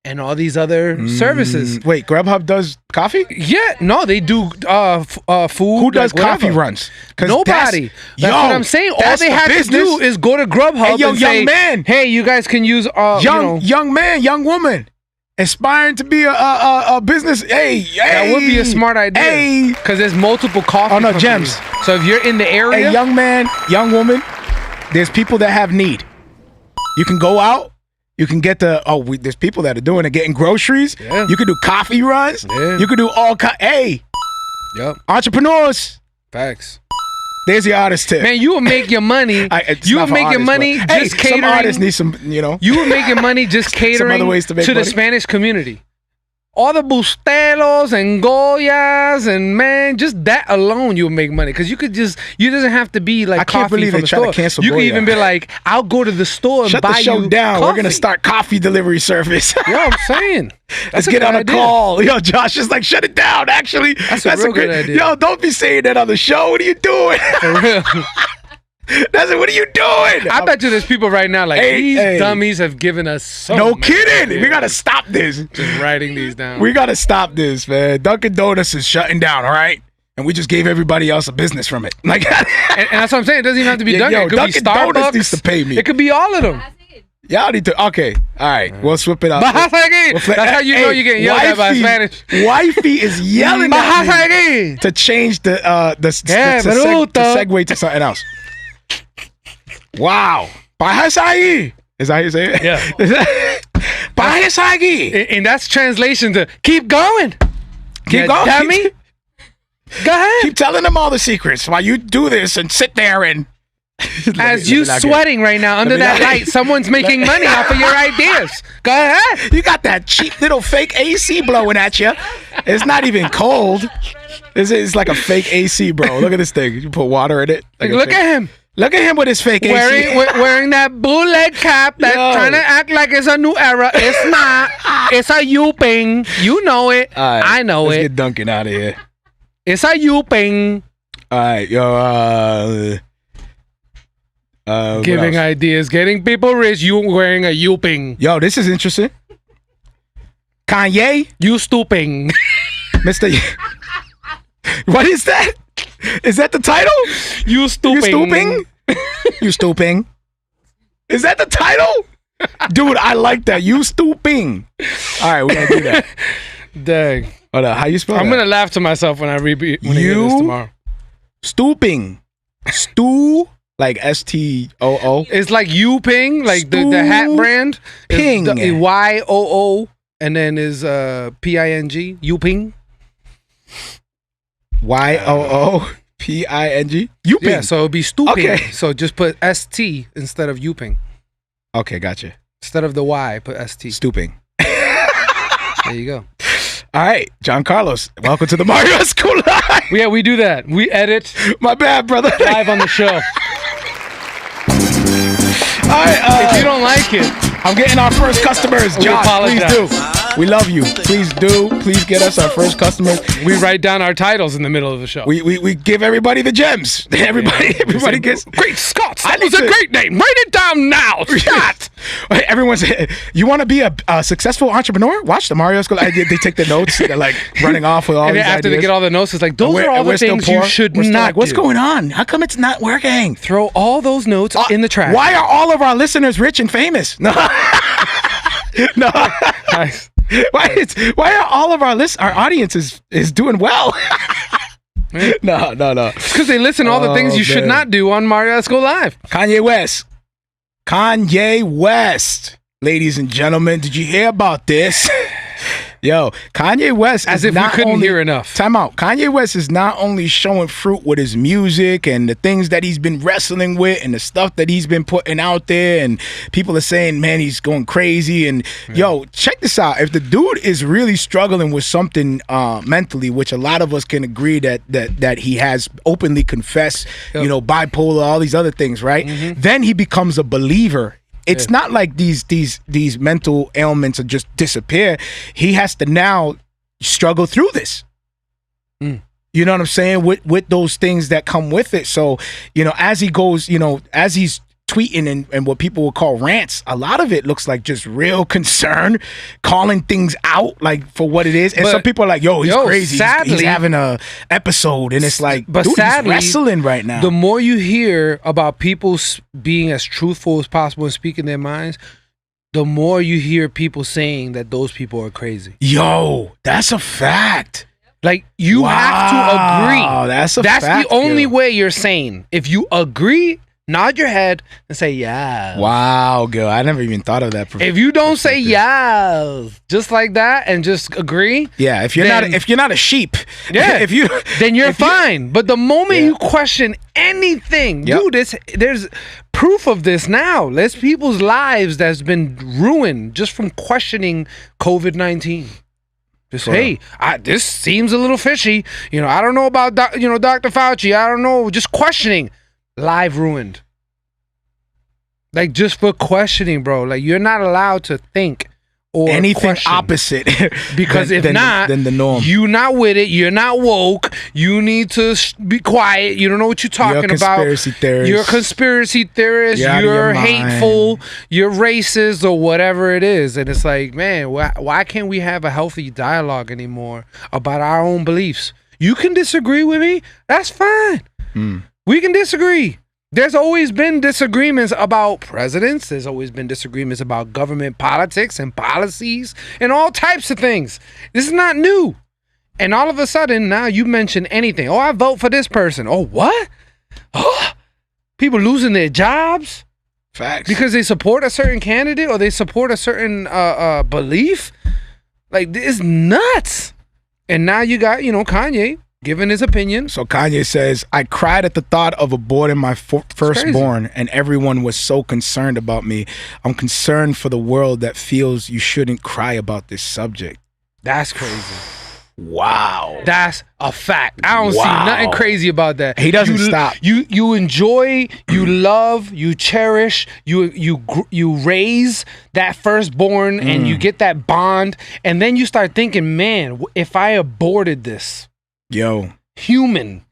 and all these other services. Wait, Grubhub does coffee? Yeah, no, they do food. Who does like, coffee whatever. runs? 'Cause Nobody. That's what I'm saying. All that's they the have business. to do is go to Grubhub Hey, yo, and young say, man. "Hey, you guys can use young man, young woman, aspiring to be a business. Hey, that would be a smart idea. Hey, Because there's multiple coffee. Oh, no, companies. Gems. So if you're in the area, hey, young man, young woman, there's people that have need. You can go out. You can get there's people that are doing it, getting groceries. Yeah. You can do coffee runs. Yeah. You can do hey, yep, entrepreneurs. facts. There's your artist tip. Man, you will make your money. It's You not will for make your artists, money but, just hey, catering. Some artists need some, You will make your money just catering ways to make the money. Spanish community. All the bustelos and goyas and man, just that alone you'll make money because you doesn't have to be like I can't coffee believe from they the try to store. cancel You can Goya. even be like, I'll go to the store and Shut buy the show you down. coffee. We're gonna start coffee delivery service. Yo, I'm saying. Let's That's get a on good a idea. call. Yo, Josh is like, shut it down. Actually, That's a real good idea. Yo, don't be saying that on the show. What are you doing? For real. What are you doing? I bet you there's people right now like these hey. dummies have given us so No many kidding. ideas. We gotta stop this. Just writing these down. We gotta stop this, man. Dunkin' Donuts is shutting down. All right. And we just gave everybody else a business from it. Like, and that's what I'm saying. It doesn't even have to be Yeah, Dunkin'. yo, It could Dunkin' be Starbucks. Donuts needs to pay me. It could be all of them. y'all need to. Okay. All right. We'll swip it up. That's how you know you're getting yelled at by Spanish. Wifey is yelling at me Bahasagui. to change to bruto. segue to something else. Wow. Bahasagui. Is that how you say it? Yeah. Bahasagui. And that's translation to keep going. Keep going. Dummy. Go ahead. Keep telling them all the secrets while you do this and sit there and. As you sweating right now under that light, someone's making money off of your ideas. Go ahead. You got that cheap little fake AC blowing at you. It's not even cold. It's like a fake AC, bro. Look at this thing. You put water in it. Look at him. Look at him with his fake AC. Wearing that bootleg cap that's trying to act like it's a new era. It's not. It's a Stoopeng. You know it. Right, I know let's it. get Duncan out of here. It's a Stoopeng. All right, yo. Giving ideas, getting people rich. You wearing a Stoopeng. Yo, this is interesting. Kanye, You Stoopeng. Mr. What is that? Is that the title? You Stoopeng. You stooping? You stooping? Is that the title? Dude, I like that. You stooping. All right, we're gonna do that. Dang. Hold on, how you spell I'm that? gonna laugh to myself when I hear this tomorrow. Stooping. Like STOO. It's like Stoopeng, like the hat brand. Ping. YOO, and then is PING. Stoopeng. YOOPING. You Yeah, so it'd be Stoopeng. Okay. So just put ST instead of Stoopeng. Okay, gotcha. Instead of the Y, put ST. Stooping. There you go. All right, John Carlos. Welcome to the Marrio Esco Live. Yeah, we do that. We edit My bad, brother. live on the show. All right, If you don't like it, I'm getting our first customers. We Josh, please apologize. do. We love you. Please do. Please get us our first customers. we write down our titles in the middle of the show. We give everybody the gems. Everybody gets. Great Scott! I That need was a to- great name. Write it down now, Scott. Everyone's. You want to be a successful entrepreneur? Watch the Marrio Esco. They take the notes. They're like running off with all And these then after ideas. they get all the notes, it's like those We're- are all we're the still things poor. you should We're still not like, what's do. going on? How come it's not working? Throw all those notes in the trash. Why are all of our listeners rich and famous? No. No. Nice. Why are all of our audience is doing well? No. It's because they listen to all the things you should man. not do on Marrio Esco Live. Kanye West. Ladies and gentlemen, did you hear about this? Yo, Kanye West As is if we not couldn't only, hear enough. Time out. Kanye West is not only showing fruit with his music and the things that he's been wrestling with and the stuff that he's been putting out there, and people are saying, man, he's going crazy. And yo, check this out. If the dude is really struggling with something mentally, which a lot of us can agree that he has openly confessed, Yep. bipolar, all these other things, right? Then he becomes a believer. It's not like these mental ailments will just disappear. He has to now struggle through this. You know what I'm saying? With those things that come with it. So, as he goes, as he's tweeting and what people would call rants, a lot of it looks like just real concern, calling things out like for what it is. And some people are like, yo, he's crazy. Sadly, he's having a episode. And it's like, but dude, sadly, he's wrestling right now. The more you hear about people being as truthful as possible and speaking their minds, the more you hear people saying that those people are crazy. Yo, that's a fact. Like, you have to agree. That's a fact. That's the only way you're sane. If you agree, nod your head and say yeah. Wow, girl. I never even thought of that. If you don't say yeah, just like that, and just agree. Yeah, if you're not a sheep. Yeah, then you're fine. But the moment you question anything, dude, there's proof of this now. There's people's lives that's been ruined just from questioning COVID-19. Just, hey, this seems a little fishy. I don't know about Dr. Fauci. I don't know. Just questioning. Live ruined. Like, just for questioning, bro. Like, you're not allowed to think or anything question. Opposite. Because if not, then the norm. You're not with it. You're not woke. You need to be quiet. You don't know what you're talking about. You're a conspiracy theorist. You're hateful. You're racist or whatever it is. And it's like, man, why can't we have a healthy dialogue anymore about our own beliefs? You can disagree with me. That's fine. We can disagree. There's always been disagreements about presidents. There's always been disagreements about government politics and policies and all types of things. This is not new. And all of a sudden, now you mention anything. Oh, I vote for this person. Oh, what? Oh, people losing their jobs? Facts. Because they support a certain candidate or they support a certain belief? Like, it's nuts. And now you got, Kanye giving his opinion. So Kanye says, I cried at the thought of aborting my firstborn, and everyone was so concerned about me. I'm concerned for the world that feels you shouldn't cry about this subject. That's crazy. Wow. That's a fact. I don't see nothing crazy about that. He doesn't stop. You enjoy, you love, you cherish, you raise that firstborn and you get that bond, and then you start thinking, man, if I aborted this human,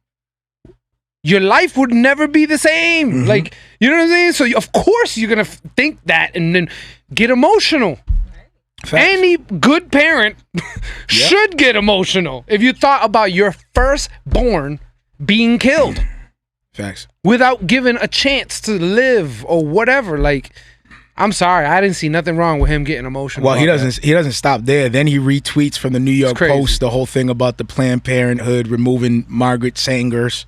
your life would never be the same. Like, you know what I'm saying? So of course you're gonna think that and then get emotional. Facts. Any good parent should get emotional if you thought about your firstborn being killed. Facts. Without given a chance to live or whatever. Like, I'm sorry, I didn't see nothing wrong with him getting emotional. Well, he doesn't stop there. Then he retweets from the New York Post the whole thing about the Planned Parenthood removing Margaret Sanger's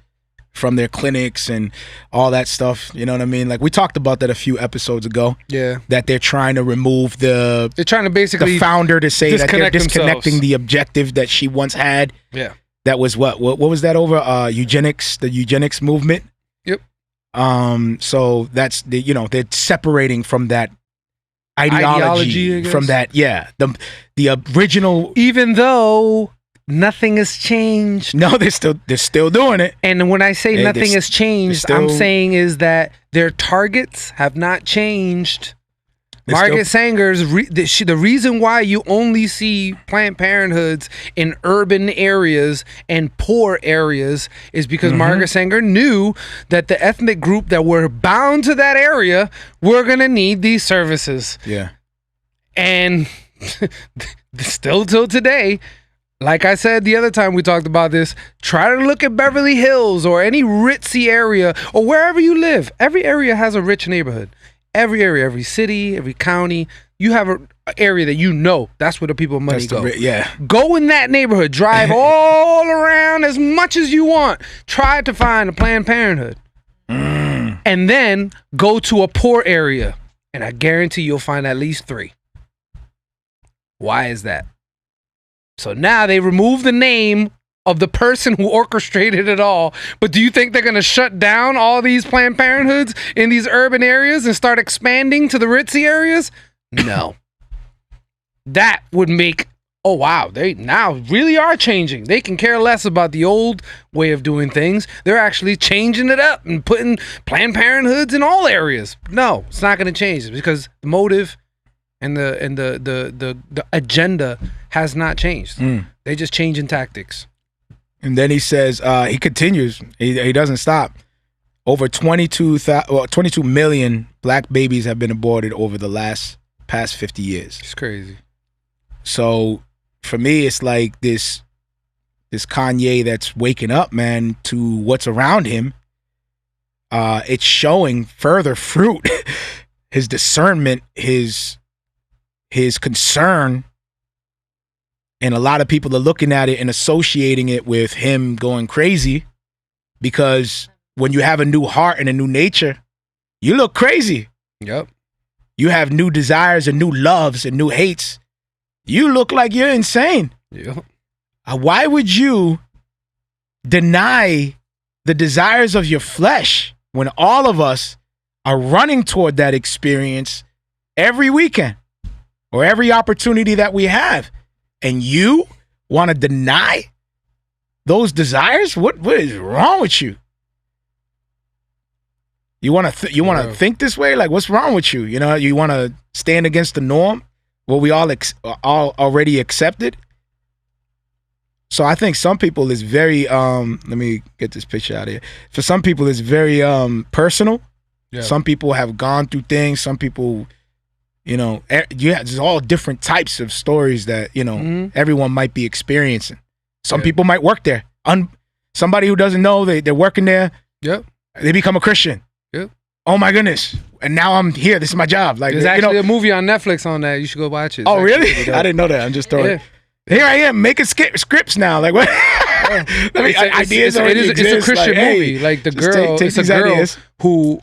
from their clinics and all that stuff. You know what I mean? Like, we talked about that a few episodes ago. Yeah. That they're trying to remove they're trying to basically the founder to say that they're disconnecting the objective that she once had. Yeah. That was what was that over? Eugenics, the eugenics movement. Yep. So that's they're separating from that ideology, I guess. From that, the original. Even though nothing has changed. No, they're still doing it. And when I say nothing has changed, I'm saying is that their targets have not changed. Margaret Sanger's the reason why you only see Planned Parenthoods in urban areas and poor areas is because Margaret Sanger knew that the ethnic group that were bound to that area were gonna need these services. Yeah. And still till today, like I said the other time we talked about this, try to look at Beverly Hills or any ritzy area or wherever you live. Every area has a rich neighborhood. Every area, every city, every county, you have an area that that's where the people with money go. Go in that neighborhood, drive all around as much as you want. Try to find a Planned Parenthood. And then go to a poor area. And I guarantee you'll find at least 3. Why is that? So now they remove the name of the person who orchestrated it all. But do you think they're going to shut down all these Planned Parenthoods in these urban areas and start expanding to the ritzy areas? No. That would make, oh wow, they now really are changing. They can care less about the old way of doing things. They're actually changing it up and putting Planned Parenthoods in all areas. No, it's not going to change because the motive and the agenda has not changed. They just changing tactics. And then he says, he continues, he doesn't stop. over 22 million black babies have been aborted over the past 50 years. It's crazy. So for me, it's like this Kanye that's waking up, man, to what's around him. It's showing further fruit. His discernment, his concern, and a lot of people are looking at it and associating it with him going crazy, because when you have a new heart and a new nature, you look crazy. Yep. You have new desires and new loves and new hates. You look like you're insane. Yep. Why would you deny the desires of your flesh when all of us are running toward that experience every weekend or every opportunity that we have? And you want to deny those desires? What is wrong with you? You want to think this way? Like, what's wrong with you? You know, you want to stand against the norm, what we all already accepted. So I think some people is very let me get this picture out of here. For some people it's very personal. Yeah. Some people have gone through things. Some people, you know, there's all different types of stories that, you know, everyone might be experiencing. Some people might work there. Somebody who doesn't know they're working there. Yep. They become a Christian. Yep. Oh my goodness. And now I'm here. This is my job. Like, there's actually a movie on Netflix on that. You should go watch it. Oh, really? I didn't know that. I'm just throwing. Yeah. Here I am making scripts now. Like, what? Ideas already exist. It's a Christian like, movie. Like, the girl, it's a girl who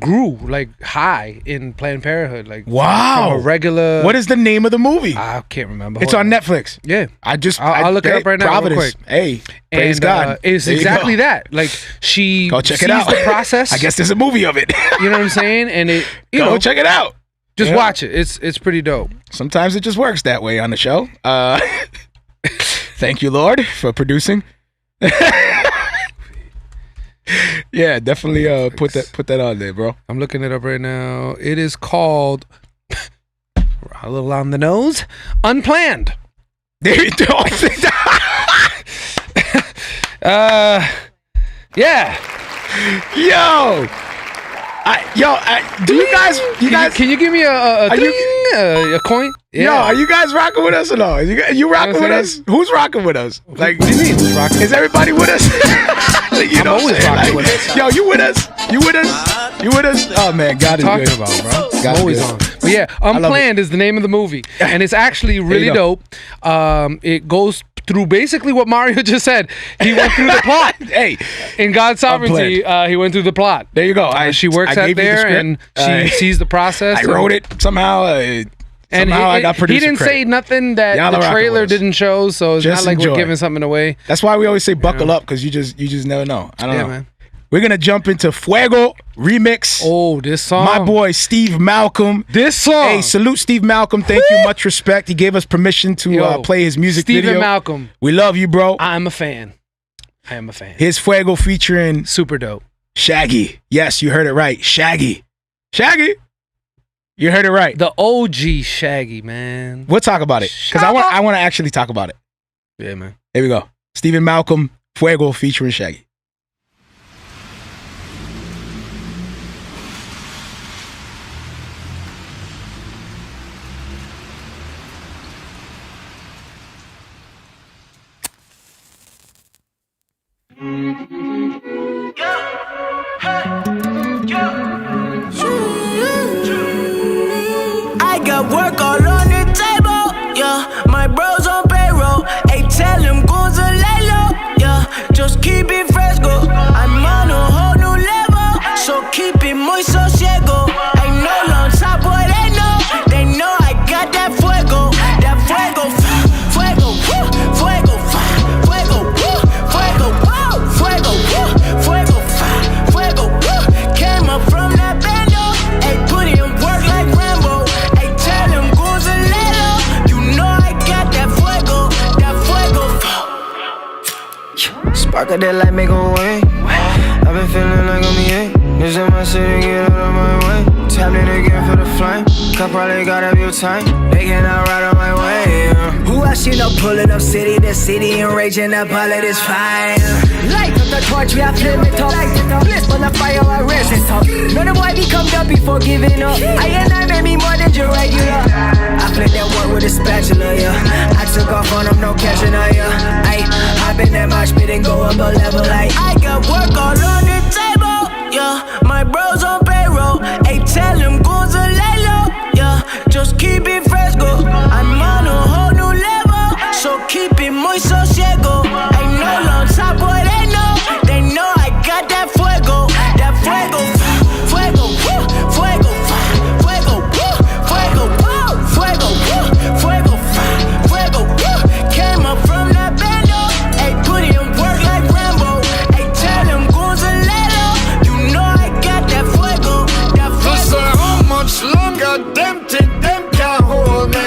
grew like high in Planned Parenthood. Like, wow, from a regular. What is the name of the movie? I can't remember. It's on Netflix. Yeah, I'll look it up right now. Providence. Real quick. Hey, praise God. It's exactly that. Like, she go check it out. The process. I guess there's a movie of it. You know what I'm saying? And go check it out. Just watch it. It's pretty dope. Sometimes it just works that way on the show. Thank you, Lord, for producing. Yeah, definitely put that on there, bro. I'm looking it up right now. It is called a little on the nose, Unplanned. There you go. Yeah. Yo. Do you guys? Can you give me a coin? Yeah. Yo, are you guys rocking with us or no? You rocking with us? Who's rocking with us? Like, what do you mean who's rocking? Is everybody with us? I'm always rocking with us. Yo, you with us? You with us? You with us? Oh man, God is good. Talking about, bro. God always on. But yeah, Unplanned is the name of the movie, and it's actually really dope. It goes through basically what Mario just said. He went through the plot. Hey, in God's sovereignty, he went through the plot. There you go. She works out there, and she sees the process. I wrote it somehow. And I got producer he didn't credit. say nothing that the trailer didn't show, so it's just not like enjoy. we're giving something away. That's why we always say buckle up, because you just never know. I don't know. Man. We're gonna jump into Fuego remix. Oh, this song. My boy Steve Malcolm. This song. Hey, salute Steve Malcolm. Thank you. Much respect. He gave us permission to play his music video. Stephen Malcolm. We love you, bro. I'm a fan. I am a fan. Here's Fuego featuring super dope Shaggy. Yes, you heard it right. Shaggy. You heard it right. The OG Shaggy, man. We'll talk about it, because I want to actually talk about it. Yeah, man. Here we go. Stephen Malcolm, Fuego featuring Shaggy. I got work all on the table, yeah. My bros on payroll, hey, tell them goons to lay low, yeah. Just keep it fresco. I'm on a whole new level, so keep it muy sosiego. Ain't no long top, boy, they know I got that fuego, fuego, fuego, fuego, fuego, fuego, fuego, fuego, came up from that bando, hey, put in work like Rambo, hey, tell them goons a little, you know I got that fuego, spark of that light make a way, I've been feeling like I'm EA, this in my city, get out of my way, tapped in again for the flame, cup probably got a butane, they cannot ride on my way, Who else you know pulling up city to city and raging up all of this fire? Light up the torch, we are flame it up, bliss on the fire. fire, I rest and talk. Know the boy become done before giving up. I and I made me more than your regular. I played that one with a spatula, yeah. I took off on them, no catching on ya. Ay, hop in that mosh pit and go up a level like I got work all on the table, yeah. My bros on payroll, ay, tell them goons to lay low, yeah. Just keep it fresco, I'm on a whole new level, so keep it muy sosiego. Ain't no long top, boy, they know I got that fuego, fuego, fuego, fuego, fuego, fuego, fuego, fuego, came up from that bando, ay, put in work like Rambo, ay, tell them goons a little, you know I got that fuego, how much longer them think them can hold me?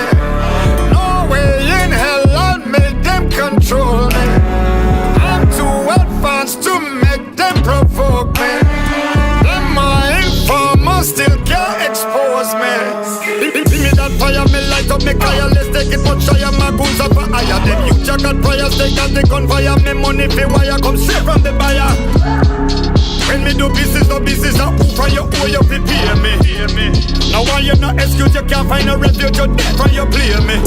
No way in hell I'll make them control me. I'm too advanced to make them provoke me. Them my informer still can't expose me. Give me that fire, me light up me fire. Let's take it much higher, my goons up higher. Them you jacket prayers, they got the gun fire. Me money fi wire, come straight from the buyer. When me do business, no business, no who from you owe you fi pay me. Now why you no excuse, you can't find a refuge, you're dead from you play me.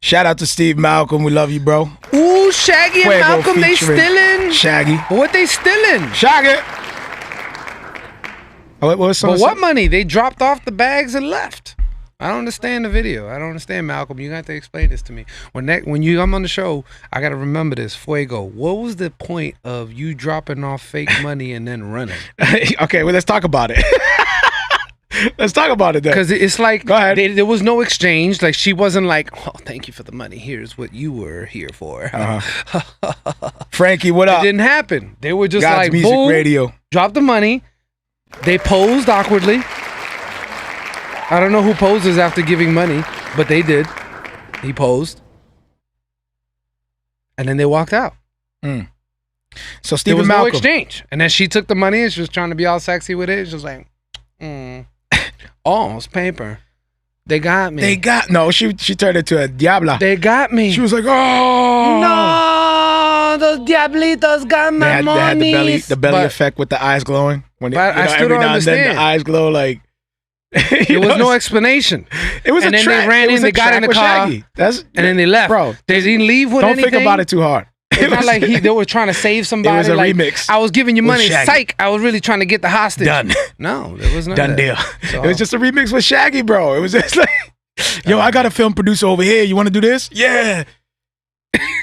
Shout out to Steve Malcolm. We love you, bro. Ooh, Shaggy and Fuego Malcolm, they featuring stealing. Shaggy. What they stealing? Shaggy. What was But what money? They dropped off the bags and left. I don't understand the video. I don't understand, Malcolm. You got to explain this to me. When you come on the show, I got to remember this. Fuego, what was the point of you dropping off fake money and then running? Okay, well, let's talk about it. Let's talk about it then. Because it's like, go ahead. There was no exchange. Like, she wasn't like, oh, thank you for the money. Here's what you were here for. Frankie, what up? It didn't happen. They were just God's like, Music boom, Radio. Drop the money. They posed awkwardly. I don't know who poses after giving money, but they did. He posed. And then they walked out. Mm. So there Stephen was Malcolm. no exchange. And then she took the money and she was trying to be all sexy with it. She was like, oh, it's paper. They got me. No, she turned into a diabla. They got me. She was like, oh. No, those diablitos got my money. They had the belly effect with the eyes glowing. When I still don't understand. Then the eyes glow like. There was no explanation. It was and a then track. They ran in, they got in the car, and then they left. Bro, they didn't leave with anything. Don't think about it too hard. It's not like they were trying to save somebody. It was a like, remix. I was giving you money. Psych. I was really trying to get the hostage. Done. No, there was no done deal. So, it was just a remix with Shaggy, bro. It was just like, yo, I got a film producer over here. You want to do this? Yeah.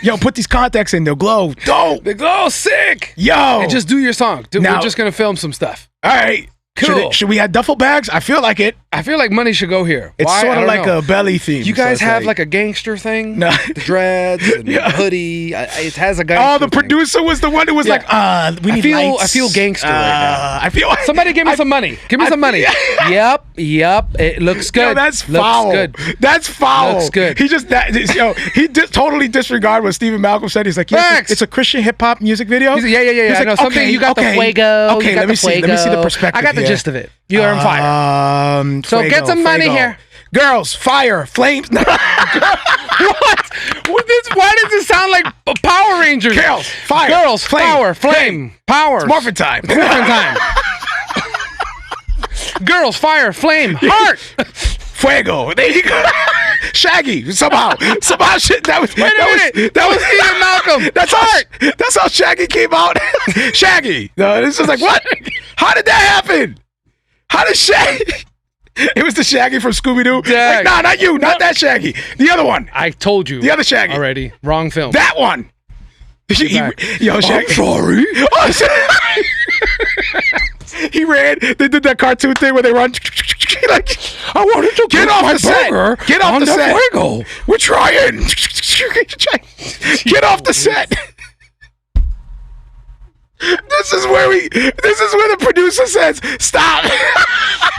Yo, put these contacts in. They'll glow. Dope. They glow sick. Yo. And just do your song. Now, we're just going to film some stuff. All right. Cool. Should we have duffel bags? I feel like it. I feel like money should go here. It's sort of like a belly theme. You guys have like a gangster thing? No. The dreads and the hoodie. It has a gangster Oh, the producer was the one who was like, we need lights. I feel gangster right now. Somebody give me some money. Give me some money. Yep. It looks good. Yo, that's foul. Looks good. That's foul. Looks good. He just, totally disregarded what Stephen Malcolm said. He's like, yes, it's a Christian hip hop music video. Yeah. I know something. You got the Fuego. Okay, let me see the perspective. I got the gist of it. You're on fire. So Fuego, get some money here. Girls, fire, flames. What? Why does this sound like Power Rangers? Girls, fire. Girls, power, flame, power. It's Morphin' time. Morphin' time. Girls, fire, flame, heart. Fuego. There you go. Shaggy somehow shit. That was Stephen Malcolm. That's how Shaggy came out. Shaggy. No, this is like what? How did that happen? How did Shaggy? It was the Shaggy from Scooby-Doo. Like, nah, not you, not that Shaggy. The other one. I told you. The other Shaggy. Already. Wrong film. That one. Yo, Shaggy. I'm sorry. Oh, he ran. They did that cartoon thing where they run. Like, I wanted to get off the set. Get off the set. Fuego. We're trying. Get off the set. This is where the producer says stop.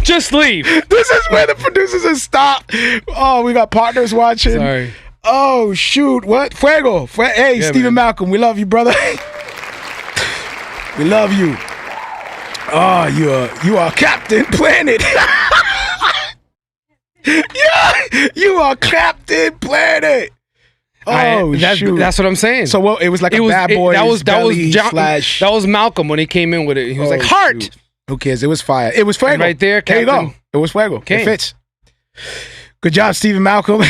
Just leave. This is where the producer says stop. Oh, we got partners watching. Sorry. Oh shoot! What? Fuego. Hey, Yeah, Stephen man. Malcolm, we love you, brother. We love you. Oh, you are Captain Planet. Yeah, you are Captain Planet. Oh, shoot. That's what I'm saying. So what? It was like a bad boy. That was slash. That was Malcolm when he came in with it. He was like heart. Shoot. Who cares? It was fire. It was Fuego. And right there, There you Captain go. It was Fuego. came. It fits. Good job, Stephen Malcolm.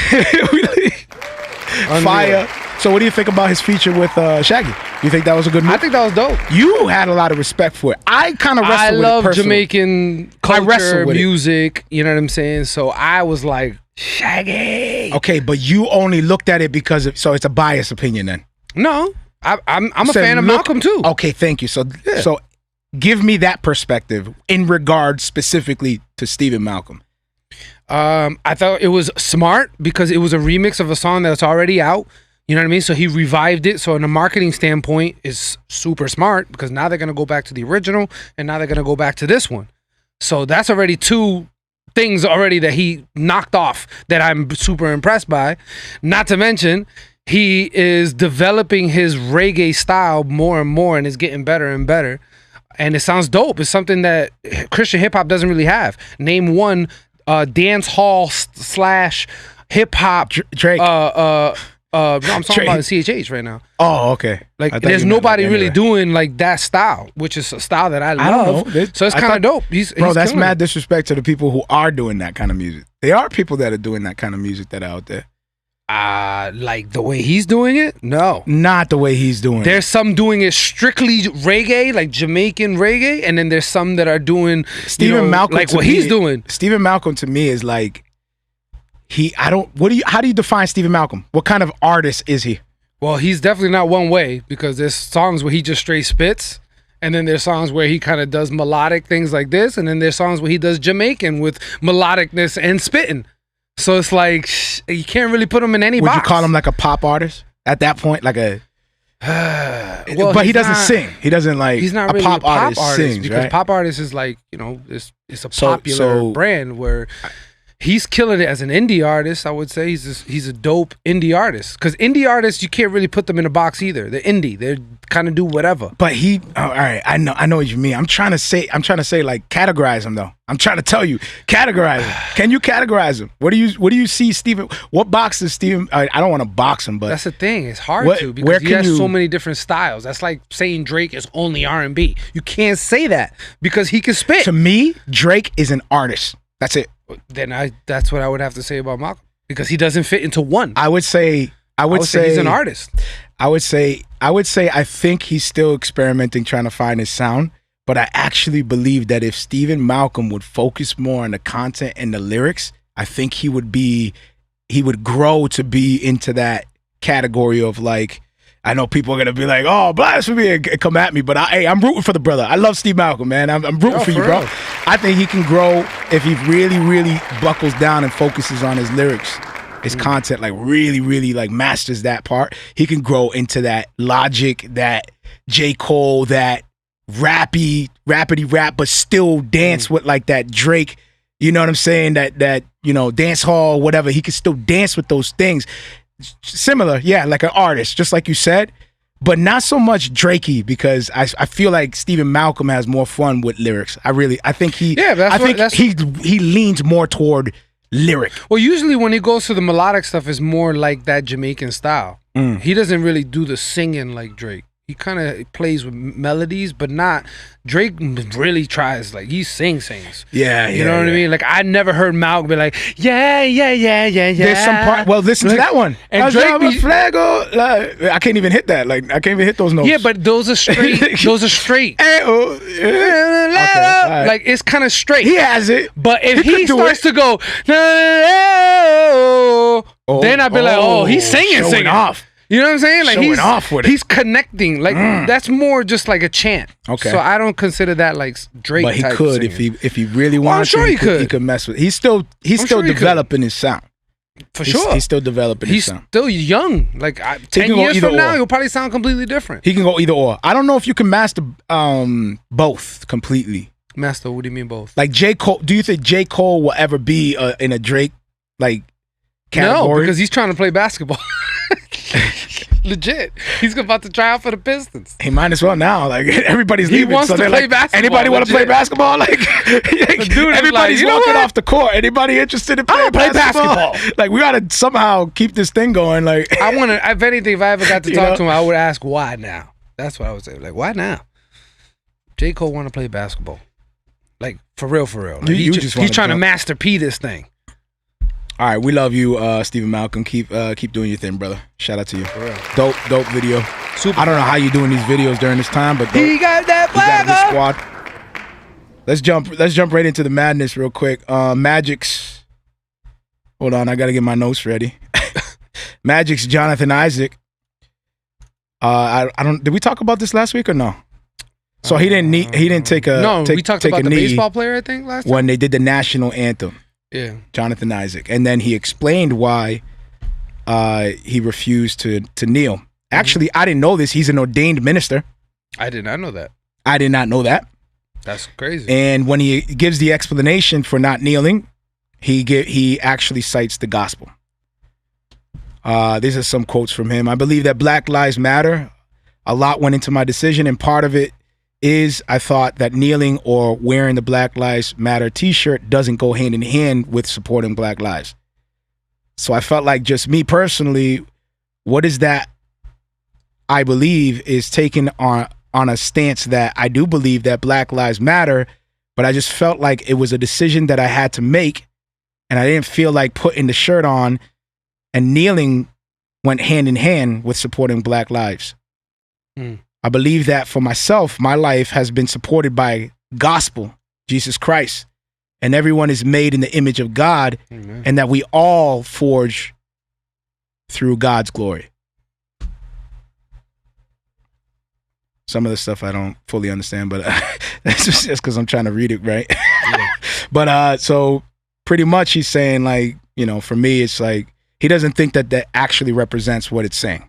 Fire. So what do you think about his feature with Shaggy? You think that was a good move? I think that was dope. You had a lot of respect for it. I kind of I wrestled with it love personally. Jamaican I wrestled culture, with it. music. You know what I'm saying? So I was like, Shaggy. Okay, but you only looked at it because of, so it's a biased opinion then. No, I'm a Said, fan of look- Malcolm too. Okay, thank you. So give me that perspective in regard specifically to Stephen Malcolm. I thought it was smart because it was a remix of a song that's already out. You know what I mean? So he revived it. So in a marketing standpoint, it's super smart because now they're gonna go back to the original and now they're gonna go back to this one. So that's already two things already that he knocked off that I'm super impressed by. Not to mention, he is developing his reggae style more and more and is getting better and better. And it sounds dope. It's something that Christian hip hop doesn't really have. Name one dance hall slash hip hop. Drake. No, I'm talking Drake. about CHH right now. Oh, okay. Like, I thought there's you meant, nobody like, really anyway. doing like that style, which is a style that I I don't love. know. So it's I kind thought- of dope. He's That's killing mad it. disrespect to the people who are doing that kind of music. There are people that are doing that kind of music that are out there. Like the way he's doing it? No. Not the way he's doing There's some doing it strictly reggae, like Jamaican reggae, and then there's some that are doing Stephen Malcolm like to what me- he's doing. Stephen Malcolm to me is like how do you define Stephen Malcolm? What kind of artist is he? Well, he's definitely not one way because there's songs where he just straight spits, and then there's songs where he kind of does melodic things like this, and then there's songs where he does Jamaican with melodicness and spitting. So it's like you can't really put him in any Would box. you call him like a pop artist at that point? Like a Well, but he he's doesn't not- sing. He doesn't like He's not a really pop a pop artist sings, because right? pop artist is like, it's a So- popular so- brand where he's killing it as an indie artist. I would say he's a dope indie artist because indie artists you can't really put them in a box either. They're indie. They kind of do whatever. But all right, I know what you mean. I'm trying to say like categorize him though. I'm trying to tell you, categorize him. Can you categorize him? What do you see Stephen? What box does Stephen? I don't want to box him, but That's the thing. It's hard What- to where because he can has you- so many different styles. That's like saying Drake is only R&B. You can't say that because he can spit. to me, Drake is an artist. That's it. Then that's what I would have to say about Malcolm because he doesn't fit into one. I would say he's an artist. I would say I think he's still experimenting, trying to find his sound. But I actually believe that if Stephen Malcolm would focus more on the content and the lyrics, I think he would grow to be into that category of like, I know people are gonna be like, "Oh, blasphemy," and come at me, but I'm rooting for the brother. I love Steve Malcolm, man. I'm rooting for you, for bro. real. I think he can grow if he really, really buckles down and focuses on his lyrics, his content, like really, really like masters that part. He can grow into that Logic, that J. Cole, that rappity rap, but still dance with like that Drake. You know what I'm saying? That dance hall, whatever. He can still dance with those things. Similar, yeah, like an artist, just like you said, but not so much Drakey because I feel like Stephen Malcolm has more fun with lyrics. I think he, he leans more toward lyric. Well, usually when he goes to the melodic stuff, it's more like that Jamaican style. He doesn't really do the singing like Drake. He kind of plays with melodies, but not. Drake really tries, like, he sings. Yeah, you know what I mean? Like, I never heard Malcolm be like, yeah. There's some part. Well, listen to that one. And Drake be, Fuego. Like, I can't even hit that. Like, I can't even hit those notes. yeah, but those are straight. Those are straight. Okay, like, it's kind of straight. he has it. But if He he could do starts it. to go, then I'd be like, oh, he's singing off. You know what I'm saying? Like, Showing off with it. he's connecting. Like, that's more just like a chant. Okay. So I don't consider that like Drake. But he type could singing. if he really wanted I'm sure to. he could. He could mess with. He's still sure he could. developing his sound. For sure. He's still developing his He's sound. still young. Like 10 can go years either from now, or. he'll probably sound completely different. He can go either or. I don't know if you can master both completely. Master, what do you mean both? Like J. Cole, do you think J. Cole will ever be in a Drake like category? No, because he's trying to play basketball. Legit. He's about to try out for the Pistons. He might as well now. Like everybody's He leaving. wants so to they're play like, basketball, anybody want to play legit. basketball? Like dude is everybody's like, you know walking what? off the court. Anybody interested in playing play basketball? basketball. Like we gotta somehow keep this thing going. Like I want to, if anything, if I ever got to You talk know? to him, I would ask why now. That's what I would say. Like, why now? J. Cole want to play basketball. Like, for real. Like, You just he's wanna trying to jump. master P this thing. all right, we love you, Stephen Malcolm. Keep doing your thing, brother. Shout out to you. Dope video. Super. I don't know how you're doing these videos during this time, but He got that you got a good Fuego. squad. Let's jump right into the madness real quick. Magic's. Hold on, I gotta get my notes ready. Magic's Jonathan Isaac. I don't. Did we talk about this last week or no? So he didn't take a No, take, we talked take about a the knee baseball player, I think, last time. when they did the national anthem. Yeah. Jonathan Isaac, and then he explained why he refused to kneel. Actually, I didn't know this. He's an ordained minister. I did not know that. I did not know that. That's crazy. And when he gives the explanation for not kneeling, he actually cites the gospel. These are some quotes from him. I believe that Black Lives Matter. A lot went into my decision, and part of it is I thought that kneeling or wearing the Black Lives Matter t-shirt doesn't go hand in hand with supporting Black lives. So I felt like just me personally, what is that I believe is taken on a stance that I do believe that Black Lives Matter, but I just felt like it was a decision that I had to make, and I didn't feel like putting the shirt on and kneeling went hand in hand with supporting Black lives. I believe that for myself, my life has been supported by gospel, Jesus Christ, and everyone is made in the image of God. Amen. And that we all forge through God's glory. Some of the stuff I don't fully understand, but that's just because I'm trying to read it right. Yeah. But so pretty much he's saying, like, you know, for me, it's like he doesn't think that actually represents what it's saying.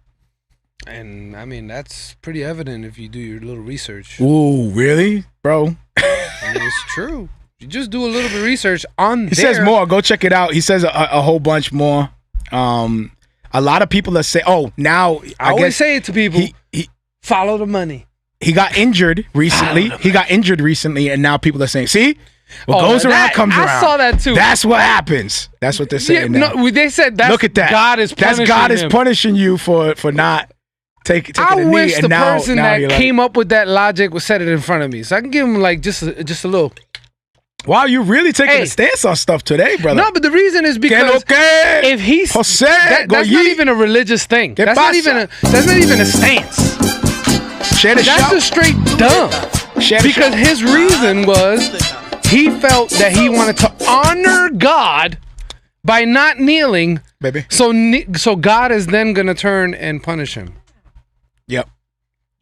And I mean, that's pretty evident if you do your little research. Ooh, really, bro? I mean, it's true. You just do a little bit of research on He says more. Go check it out. He says a whole bunch more. A lot of people are saying, "Oh, now I always guess say it to people: he follow the money." he got injured recently. And now people are saying, "See, what goes around comes around." I saw that too. That's what happens. That's what they're saying now. No, they said that's Look at that. God is punishing God is him. punishing you for not taking I a knee. wish And the now, person now that you're came up with that logic would set it in front of me, so I can give him like just a little. Wow, you're really taking a stance on stuff today, brother. No, but the reason is because if he's Jose, that's not even a religious thing. That's not even a stance. That's just straight dumb. Because his reason was he felt that he wanted to honor God by not kneeling, baby. So God is then gonna turn and punish him. Yep.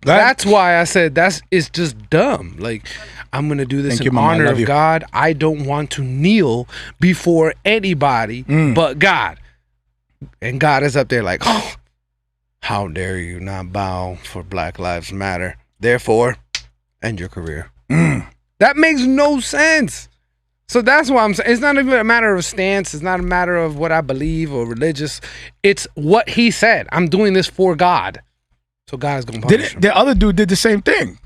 That's why I said it's just dumb. Like, I'm gonna do this in honor of God. I don't want to kneel before anybody but God. And God is up there like, oh, how dare you not bow for Black Lives Matter? Therefore, end your career. That makes no sense. So that's why I'm saying it's not even a matter of stance. It's not a matter of what I believe or religious. It's what he said. I'm doing this for God. So God is going to punish him. The other dude did the same thing.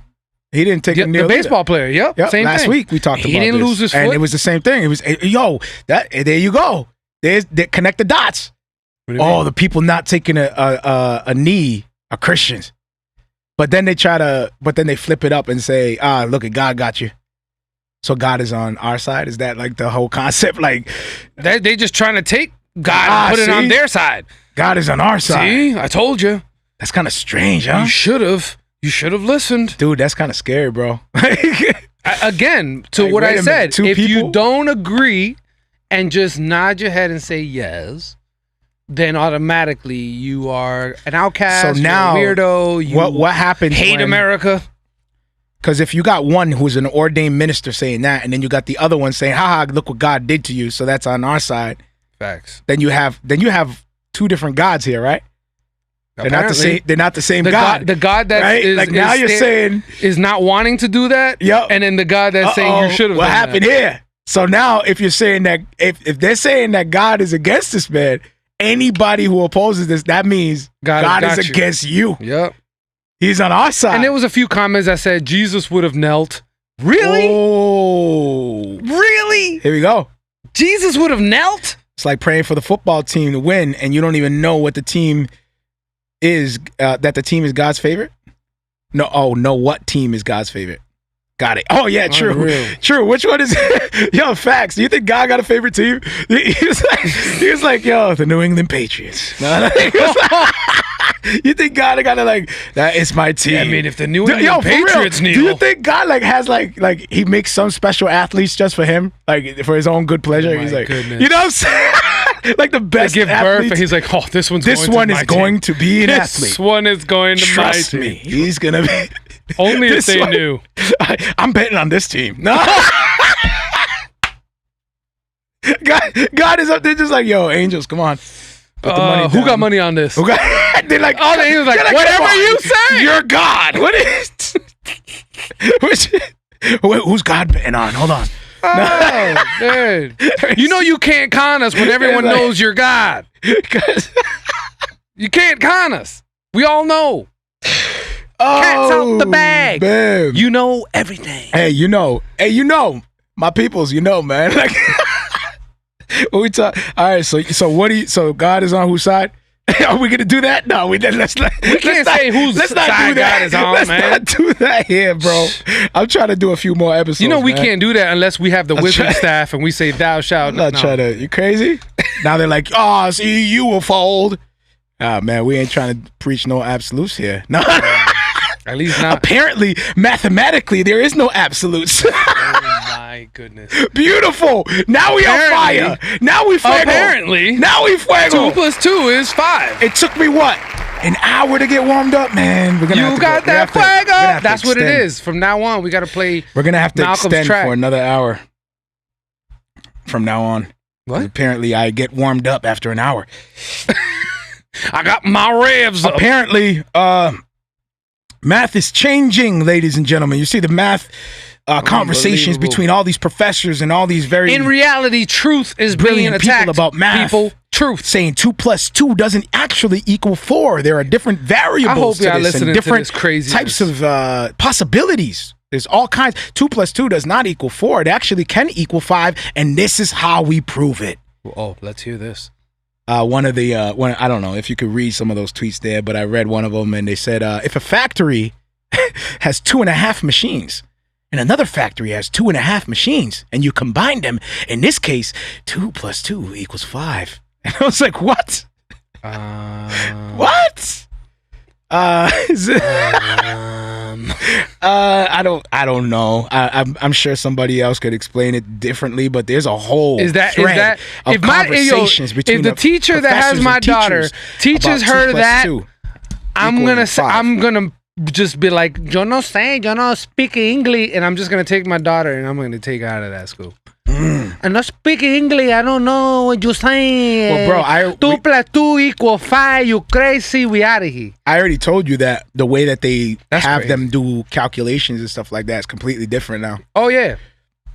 He didn't take a kneel. The baseball player, yep same last thing. week we talked about He didn't this. lose his foot. And it was the same thing. It was, there you go. They connect the dots. What do you mean? The people not taking a knee are Christians. But then they flip it up and say, look at God got you. So God is on our side. Is that like the whole concept? Like they just trying to take God and put it on their side. God is on our side. See, I told you. That's kind of strange, huh? You should have listened. Dude, that's kind of scary, bro. Again, to like, what I said, if people? you don't agree and just nod your head and say yes, then automatically you are an outcast, so now, you're a weirdo, you what happens hate America. Because if you got one who's an ordained minister saying that, and then you got the other one saying, haha, look what God did to you, so that's on our side. Facts. Then you have two different gods here, right? They're not the same God. The God that right? is like now you're saying is not wanting to do that. Yep. And then the God that's saying you should have. What happened here? So now if you're saying that if they're saying that God is against this man, anybody who opposes this, that means God is against you. Yep. He's on our side. And there was a few comments that said Jesus would have knelt. Really? Oh. Really? Here we go. Jesus would have knelt? It's like praying for the football team to win, and you don't even know what the team is, that the team is God's favorite? No, what team is God's favorite? Got it. Oh, yeah, true. Unreal. True. Which one is it? Yo, facts. Do you think God got a favorite team? He was like, yo, the New England Patriots. You think God got to like, that is my team. Yeah, I mean, if the New England Patriots kneel. Do you think God like has like he makes some special athletes just for him? Like for his own good pleasure? Oh He's like, goodness. You know what I'm saying? Like the best they give athletes. birth and he's like, oh, this one is going to be an athlete. This one is going to Trust my me, team. he's going to be. Only if they knew. I'm betting on this team. No. God is up there just like, yo, angels, come on. Put the money who down. got money on this? They're like, oh, the angels like, whatever you say. You're God. What is who's God betting on? Hold on. Oh, dude. You know you can't con us when everyone knows you're God. You can't con us. We all know. Cat's out the bag. Man. You know everything. Hey, you know. My peoples, man. Like, when we talk. All right, so what do you? So God is on whose side? Are we gonna do that? No, we can't say whose side God is on, let's man. Let's not do that here, bro. I'm trying to do a few more episodes. You know we can't do that unless we have the whipping staff and we say thou shalt. I'm not trying to. You crazy? Now they're like, oh, see, you will fold. Ah, man, we ain't trying to preach no absolutes here. No. At least not. Apparently, mathematically, there is no absolutes. Oh my goodness! Beautiful. Now we on fire. Now we fuego. Apparently. Now we fuego. 2 + 2 is 5. It took me what? An hour to get warmed up, man. We're gonna you got that fuego. That's what it is. From now on, we got to play. We're gonna have to Malcolm's extend track. for another hour. From now on. What? Apparently, I get warmed up after an hour. I got my revs up. Apparently, math is changing, ladies and gentlemen. You see the math conversations between all these professors and all these very in reality, truth is being attacked. People about math. Truth saying 2 + 2 doesn't actually equal 4. There are different variables to this and different types of possibilities. There's all kinds. 2 + 2 does not equal 4. It actually can equal 5, and this is how we prove it. Oh, let's hear this. I don't know if you could read some of those tweets there, but I read one of them and they said, if a factory has 2.5 machines and another factory has 2.5 machines and you combine them, in this case, 2 + 2 = 5. And I was like, what? What? Is it? I don't know. I'm sure somebody else could explain it differently, but there's a whole thread of conversations between the teacher that has my daughter teaches her that, I'm gonna just be like, yo no speak English, and I'm just gonna take my daughter and I'm gonna take her out of that school. I'm not speaking English. I don't know what you're saying. Well, bro, 2 + 2 = 5. You crazy? We out of here. I already told you that the way that they That's have crazy. them do calculations and stuff like that is completely different now. Oh yeah,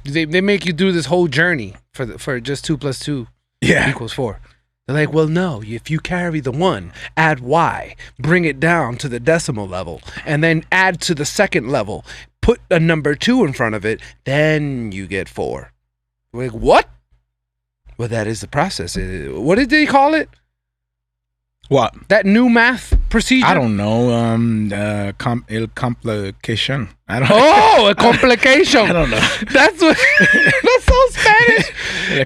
they make you do this whole journey for just 2 + 2 = 4. They're like, well, no, if you carry the 1, add y, bring it down to the decimal level, and then add to the second level, put a number 2 in front of it, then you get 4. We're like, what? Well, that is the process. What did they call it? What? That new math? procedure? I don't know. El complication. I don't. Oh, a complication. I don't know. That's what. That's so Spanish.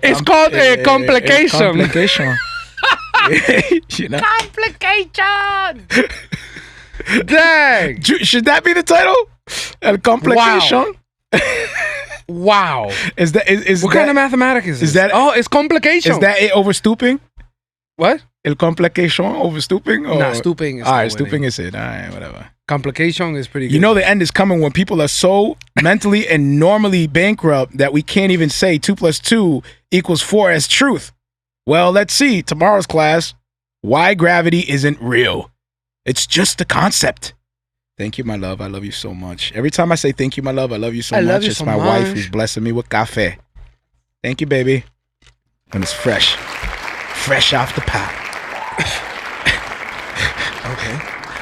It's called a complication. Complication. You know? Complication. Dang. Should that be the title? El complication. Wow. Is that what kind of mathematics is this? Is that? Oh, it's complication. Is that it over Stoopeng? What? El complication over Stoopeng? Or? Nah, Stoopeng is all right. winning. Stoopeng is it. All right, whatever. Complication is pretty good. You know the end is coming when people are so mentally and normally bankrupt that we can't even say 2 + 2 = 4 as truth. Well, let's see. Tomorrow's class, why gravity isn't real. It's just a concept. Thank you, my love. I love you so much. Every time I say thank you, my love, I love you so much. Love you it's so my much. wife who's blessing me with cafe. Thank you, baby. And it's fresh. Fresh off the pot. Okay.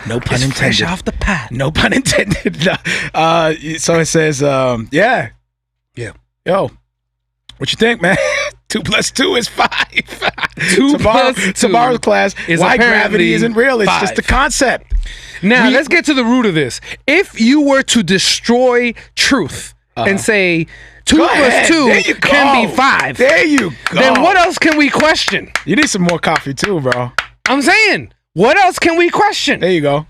No pun It's intended. fresh off the pot. No pun intended. So it says, yeah. Yeah. Yo, what you think, man? 2 + 2 is 5. 2 + 2 Tomorrow's class is why apparently gravity isn't real. It's 5. just a concept. Now, let's get to the root of this. If you were to destroy truth and say 2 Go + ahead. 2 There you can go. be 5, There you go. then what else can we question? You need some more coffee too, bro. I'm saying, what else can we question? There you go.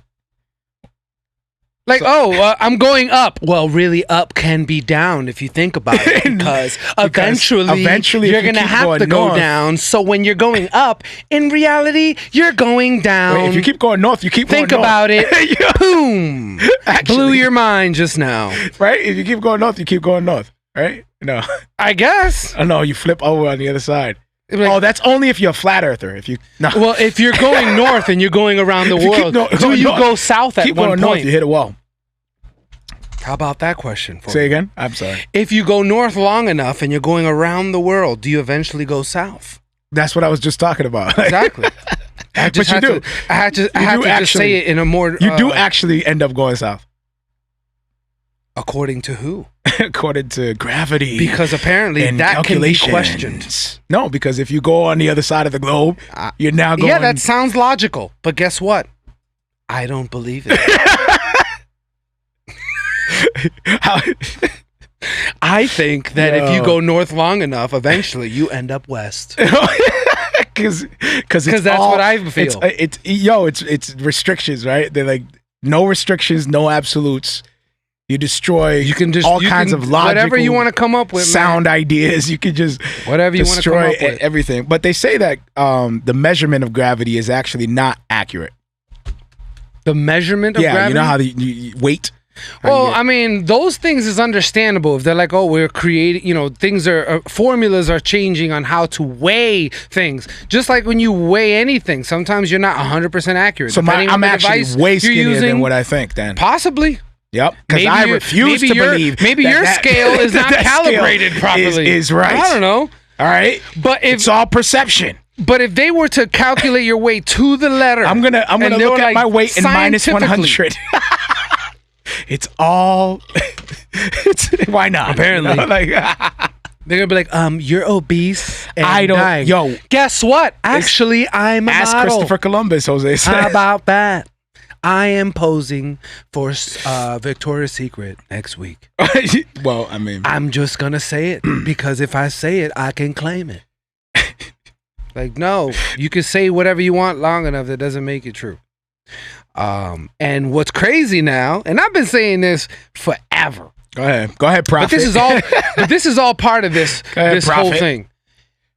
Like, I'm going up. Well, really, up can be down if you think about it, because eventually if you're you going to keep have going to go north- down. So when you're going up, in reality, you're going down. Wait, if you keep going north, you keep Think going north. about it. Yeah. Boom. Actually. Blew your mind just now. Right? If you keep going north, you keep going north. Right? No. I guess. Oh, no, you flip over on the other side. Like, Oh, that's only if you're a flat earther. If you no. well, if you're going north and you're going around the If you keep world, no- do going you north, go south at keep one going point? north, you hit a wall. How about that question? For Say me? again? I'm sorry. If you go north long enough and you're going around the world, do you eventually go south? That's what I was just talking about. Exactly. I But you do. I had to just actually- say it in a more. You do actually end up going south. According to who? According to gravity. Because apparently and that can be calculations. questioned. No, because if you go on the other side of the globe, you're now going. Yeah, that sounds logical. But guess what? I don't believe it. I think that if you go north long enough, eventually you end up west. Because that's what I feel. It's restrictions, right? They're like no restrictions, no absolutes. You destroy. You can just all kinds of logical, whatever you want to come up with, sound ideas. You could just whatever you want to come destroy up with. everything. But they say that the measurement of gravity is actually not accurate. The measurement of gravity. You know how the weight. Well, I mean, those things is understandable. If they're like, oh, we're creating, things formulas are changing on how to weigh things. Just like when you weigh anything, sometimes you're not 100% accurate. So I'm actually device way you're skinnier using, than what I think. Then possibly. Yep, because I refuse to believe maybe your scale is not calibrated properly. Is right. I don't know. All right, but it's all perception. But if they were to calculate your weight to the letter, I'm gonna look at my weight and minus 100. It's all. Why not? Apparently, they're gonna be like, you're obese. And I don't. dying. Yo, guess what? Actually, I'm a ask model. Christopher Columbus, Jose. Said. How about that? I am posing for Victoria's Secret next week. Well, I mean, I'm just gonna say it because if I say it, I can claim it. Like, no, you can say whatever you want long enough. That doesn't make it true. And what's crazy now, and I've been saying this forever. Go ahead, prophet. But this is all part of this whole thing.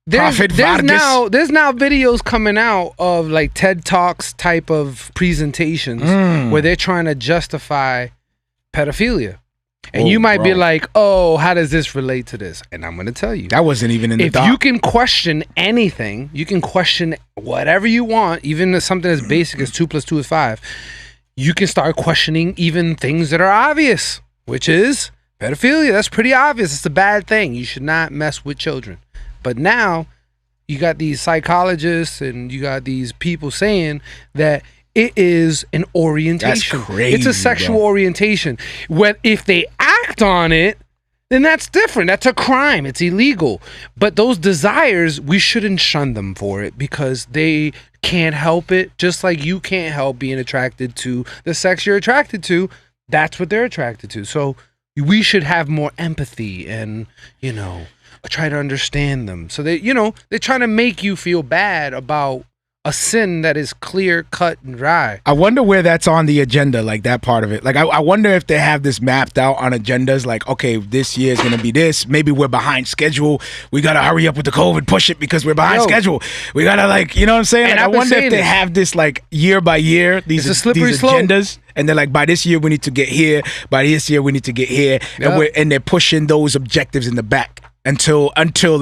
There's now videos coming out of like TED Talks type of presentations where they're trying to justify pedophilia. And you might be like, oh, how does this relate to this? And I'm going to tell you. That wasn't even in the doc. If you can question anything, you can question whatever you want, even something as basic as 2 + 2 is 5. You can start questioning even things that are obvious, which is pedophilia. That's pretty obvious. It's a bad thing. You should not mess with children. But now you got these psychologists and you got these people saying that it is an orientation. That's crazy. It's a sexual orientation. If they act on it, then that's different. That's a crime. It's illegal. But those desires, we shouldn't shun them for it because they can't help it. Just like you can't help being attracted to the sex you're attracted to. That's what they're attracted to. So we should have more empathy and, try to understand them. So they're trying to make you feel bad about a sin that is clear, cut, and dry. I wonder where that's on the agenda, like that part of it. Like, I wonder if they have this mapped out on agendas, like, okay, this year is going to be this. Maybe we're behind schedule. We got to hurry up with the COVID, push it because we're behind schedule. We got to, you know what I'm saying? Like, I wonder if they have this, like, year by year, these agendas. And they're like, by this year, we need to get here. By this year, we need to get here. Yep. And they're pushing those objectives in the back. Until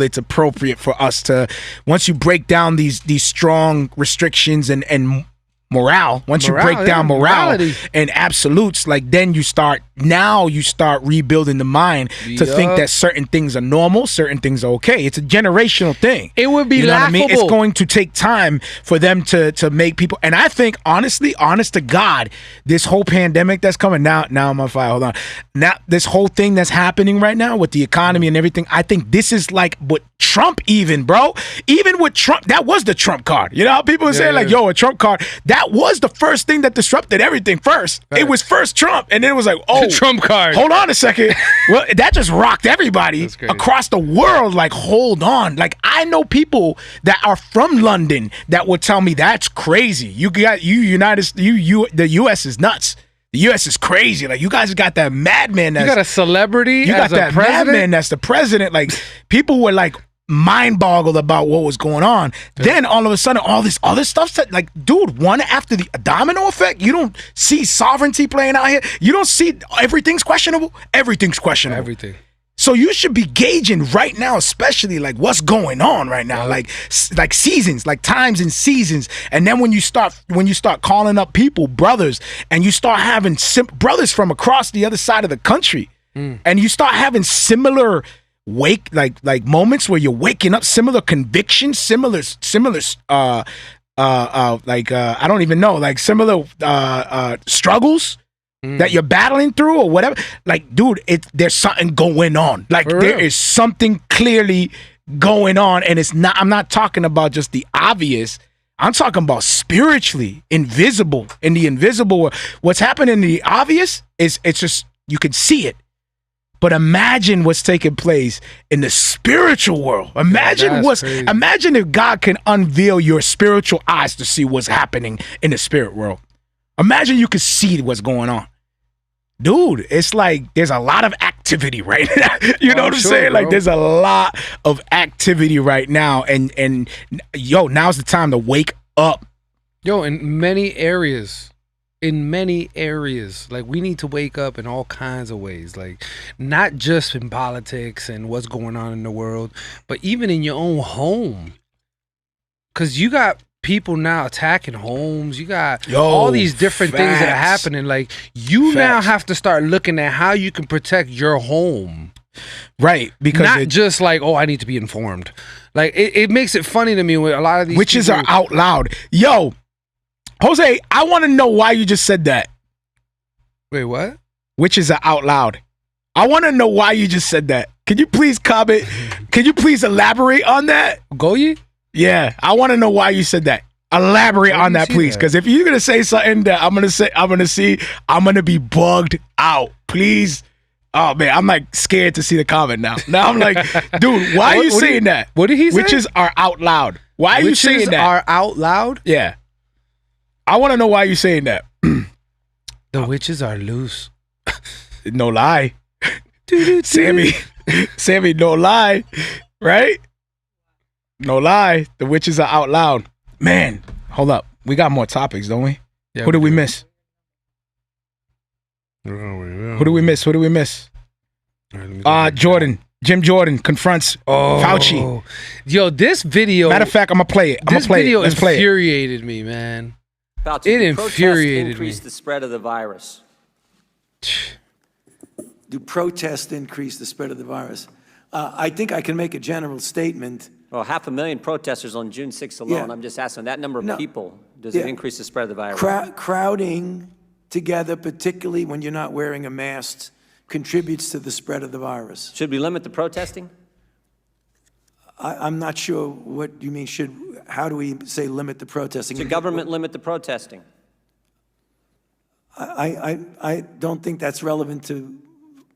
it's appropriate for us to, once you break down these strong restrictions and morale, once you break down morality and absolutes, like then you start rebuilding the mind to think that certain things are normal, certain things are okay. It's a generational thing. It would be laughable. What I mean? It's going to take time for them to make people, and I think honestly, honest to God, this whole pandemic that's coming now I'm on fire. Hold on. Now this whole thing that's happening right now with the economy and everything, I think this is like what Trump even with Trump, that was the Trump card. You know how people are saying like, yo, a Trump card, that was the first thing that disrupted everything first. Right. It was first Trump, and then it was like, oh, Trump card. Hold on a second. Well, that just rocked everybody across the world. Like, hold on. Like, I know people that are from London that would tell me that's crazy. The U.S. is nuts. The U.S. is crazy. Like, you guys got that madman. You got a celebrity. You got that madman that's the president. Like, people were like mind boggled about what was going on. Yeah. Then all of a sudden, all this other stuff, like, dude, one after the domino effect. You don't see sovereignty playing out here. You don't see everything's questionable. Everything's questionable. Everything. So you should be gauging right now, especially like what's going on right now, like seasons, like times and seasons. And then when you start calling up people, brothers, and you start having brothers from across the other side of the country, and you start having similar like moments where you're waking up, similar convictions, similar I don't even know, like similar struggles that you're battling through or whatever. Like, dude, there's something going on. Like, there is something clearly going on, and I'm not talking about just the obvious. I'm talking about spiritually, invisible, in the invisible. What's happening in the obvious it's just, you can see it. But imagine what's taking place in the spiritual world. Imagine if God can unveil your spiritual eyes to see what's happening in the spirit world. Imagine you could see what's going on. Dude, it's like there's a lot of activity right now. You know what I'm saying? Bro. Like, there's a lot of activity right now. And yo, now's the time to wake up. Yo, in many areas, like, we need to wake up in all kinds of ways. Like, not just in politics and what's going on in the world, but even in your own home. Because you got people now attacking homes. You got all these different things that are happening. Like, you now have to start looking at how you can protect your home. Right. Because not just like, oh, I need to be informed. Like, it makes it funny to me when a lot of these witches are out loud. Yo, Jose, I want to know why you just said that. Wait, what? Witches are out loud. I want to know why you just said that. Can you please comment? Can you please elaborate on that? Gawvi? Yeah, I want to know why you said that. Elaborate on that, please, because if you're gonna say something that I'm gonna be bugged out. Please. Oh man, I'm like scared to see the comment now. Now I'm like, dude, why are you saying that? What did he say? Witches are out loud. Why are you saying that? Are out loud? Yeah. I want to know why you're saying that. The witches are loose. No lie. Sammy, no lie. Right? No lie. The witches are out loud. Man, hold up. We got more topics, don't we? Yeah, Who did we miss? Who did we miss? Jim Jordan confronts Fauci. Yo, this video. Matter of fact, I'm going to play it. This video infuriated me, man. Fauci, it infuriated me. Increase the spread of the virus. Do protests increase the spread of the virus? I think I can make a general statement. Well, 500,000 protesters on June 6th alone. Yeah. I'm just asking, that number of people, does it increase the spread of the virus? Crowding together, particularly when you're not wearing a mask, contributes to the spread of the virus. Should we limit the protesting? I'm not sure what you mean. How do we say limit the protesting? Should government limit the protesting? I don't think that's relevant to.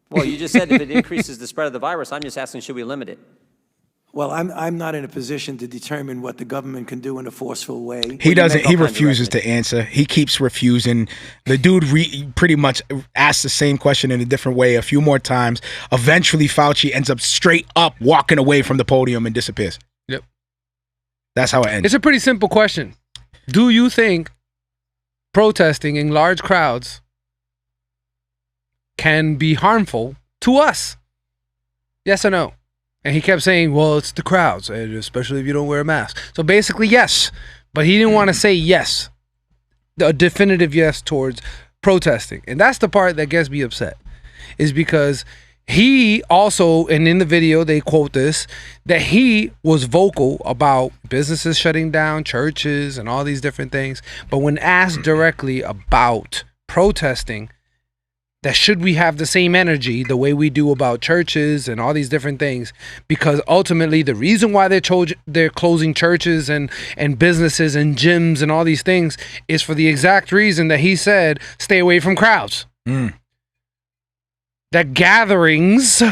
Well, you just said if it increases the spread of the virus. I'm just asking, should we limit it? Well, I'm not in a position to determine what the government can do in a forceful way. He doesn't. He refuses to answer. He keeps refusing. The dude pretty much asks the same question in a different way a few more times. Eventually, Fauci ends up straight up walking away from the podium and disappears. Yep. That's how it ends. It's a pretty simple question. Do you think protesting in large crowds can be harmful to us? Yes or no? And he kept saying, well, it's the crowds, especially if you don't wear a mask. So basically, yes. But he didn't want to say yes, a definitive yes towards protesting. And that's the part that gets me upset, is because he also, and in the video they quote this, that he was vocal about businesses shutting down, churches, and all these different things. But when asked directly about protesting, that should we have the same energy the way we do about churches and all these different things, because ultimately the reason why they're closing churches and businesses and gyms and all these things is for the exact reason that he said, stay away from crowds. That gatherings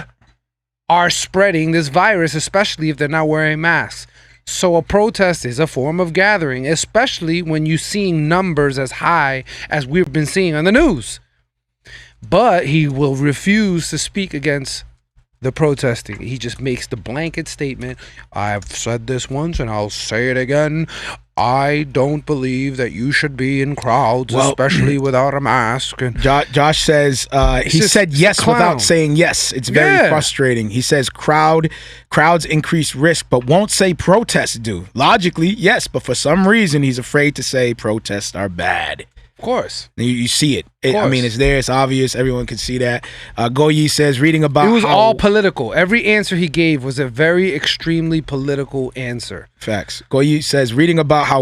are spreading this virus, especially if they're not wearing masks. So a protest is a form of gathering, especially when you're seeing numbers as high as we've been seeing on the news. But he will refuse to speak against the protesting. He just makes the blanket statement, I've said this once and I'll say it again, I don't believe that you should be in crowds, especially without a mask. And Josh says he said yes without saying yes. It's very frustrating. He says crowds increase risk, but won't say protests do. Logically, yes, but for some reason he's afraid to say protests are bad. Of course. You see it. I mean, it's there. It's obvious. Everyone can see that. Gawvi says, reading about it was all political. Every answer he gave was a very extremely political answer. Facts. Gawvi says, reading about how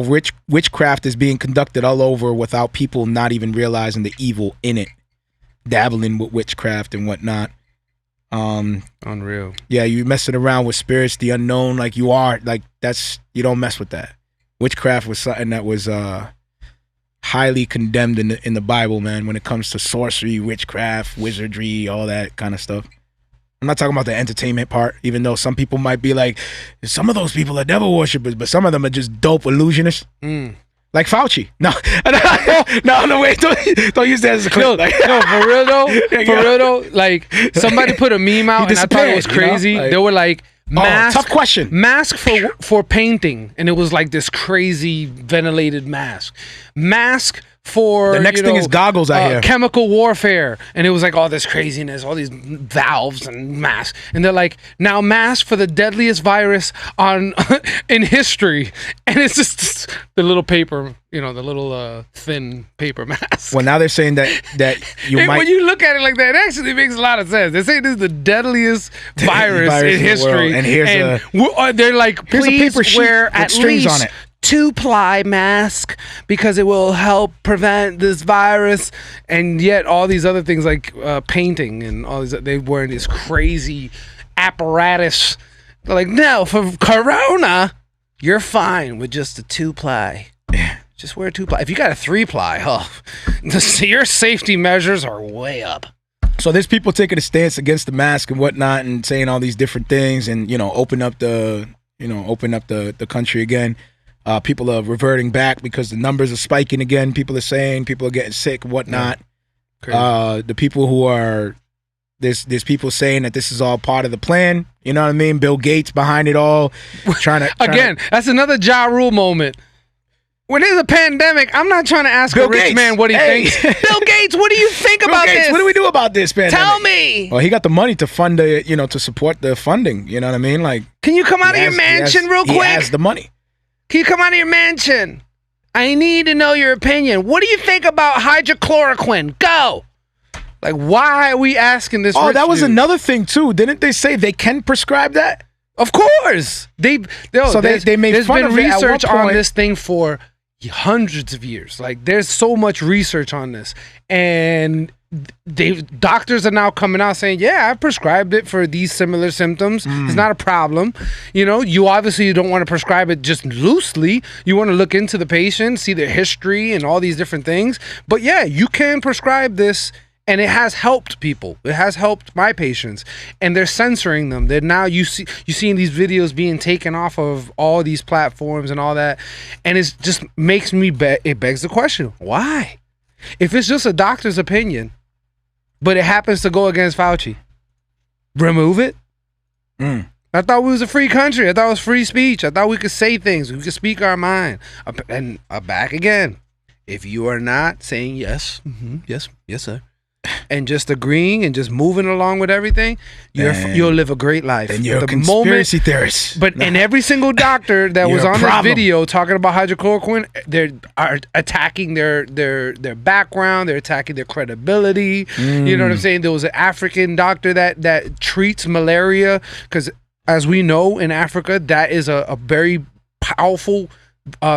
witchcraft is being conducted all over without people not even realizing the evil in it. Dabbling with witchcraft and whatnot. Unreal. Yeah, you messing around with spirits, the unknown, like you are. Like, you don't mess with that. Witchcraft was something that was highly condemned in the Bible, man, when it comes to sorcery, witchcraft, wizardry, all that kind of stuff. I'm not talking about the entertainment part, even though some people might be like, some of those people are devil worshippers, but some of them are just dope illusionists. Like Fauci. No, wait, don't use that as a clip. No, for real though, like somebody put a meme out and I thought it was crazy. You know? They were like, mask, tough question. Mask for painting, and it was like this crazy ventilated mask. Mask for the next thing is goggles out here. Chemical warfare, and it was like all this craziness, all these valves and masks, and they're like, now mask for the deadliest virus in history, and it's just the little paper, the little thin paper mask. Well, now they're saying that you might. When you look at it like that, it actually makes a lot of sense. They say this is the deadliest virus in history, and here's they're like, please wear at least on it. 2-ply mask because it will help prevent this virus. And yet all these other things like painting and all these, they wearing this crazy apparatus. They're like, no, for corona you're fine with just a 2-ply. Just wear a 2-ply. If you got a 3-ply, your safety measures are way up. So there's people taking a stance against the mask and whatnot and saying all these different things and open up the country again. People are reverting back because the numbers are spiking again. People are saying people are getting sick and whatnot. The people who are there's people saying that this is all part of the plan. You know what I mean? Bill Gates behind it all. That's another Ja Rule moment. When there's a pandemic, I'm not trying to ask a rich man what he thinks. Bill Gates, what do you think about this? What do we do about this pandemic? Tell me. Well, he got the money to fund to support the funding. You know what I mean? Like, can you come out of your mansion real quick? He has the money. Can you come out of your mansion? I need to know your opinion. What do you think about hydrochloroquine? Go. Like, why are we asking this? Oh, that was another thing too. Didn't they say they can prescribe that? Of course. They made fun of it. There's been research on this thing for hundreds of years. Like, there's so much research on this, and doctors are now coming out saying, yeah, I prescribed it for these similar symptoms. It's not a problem. You know, you obviously don't want to prescribe it just loosely. You want to look into the patient, see their history and all these different things. But yeah, you can prescribe this, and it has helped people. It has helped my patients, and they're censoring them. They're now you seeing these videos being taken off of all these platforms and all that, and it just makes me it begs the question, why? If it's just a doctor's opinion, but it happens to go against Fauci, remove it. I thought we was a free country. I thought it was free speech. I thought we could say things. We could speak our mind. And back again, if you are not saying yes, yes, sir, and just agreeing and just moving along with everything, you'll live a great life. And you're a conspiracy theorist. But and every single doctor that was on this video talking about hydrochloroquine, they are attacking their background. They're attacking their credibility. You know what I'm saying? There was an African doctor that treats malaria, because as we know in Africa, that is a very powerful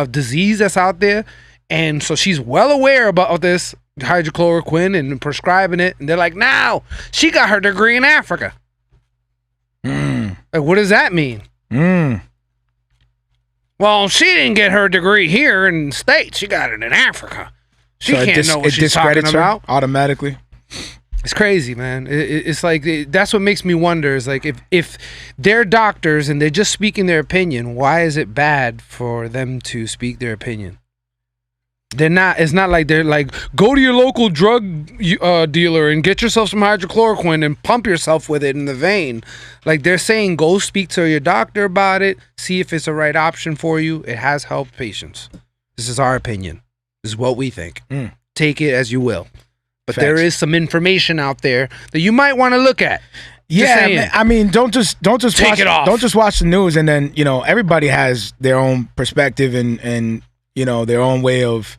disease that's out there. And so she's well aware about this hydrochloroquine and prescribing it, and they're like, now she got her degree in Africa. Like, what does that mean? Well, she didn't get her degree here in the States. She got it in Africa. She can't know what she's talking about automatically. It's crazy, man. It's like that's what makes me wonder. Is like if they're doctors and they're just speaking their opinion, why is it bad for them to speak their opinion? They're not. It's not like they're like, go to your local drug dealer and get yourself some hydrochloroquine and pump yourself with it in the vein. Like, they're saying, go speak to your doctor about it. See if it's the right option for you. It has helped patients. This is our opinion. This is what we think. Take it as you will. But there is some information out there that you might want to look at. Yeah, man, I mean, don't just take watch it off. Don't just watch the news and then, you know, everybody has their own perspective and you know, their own way of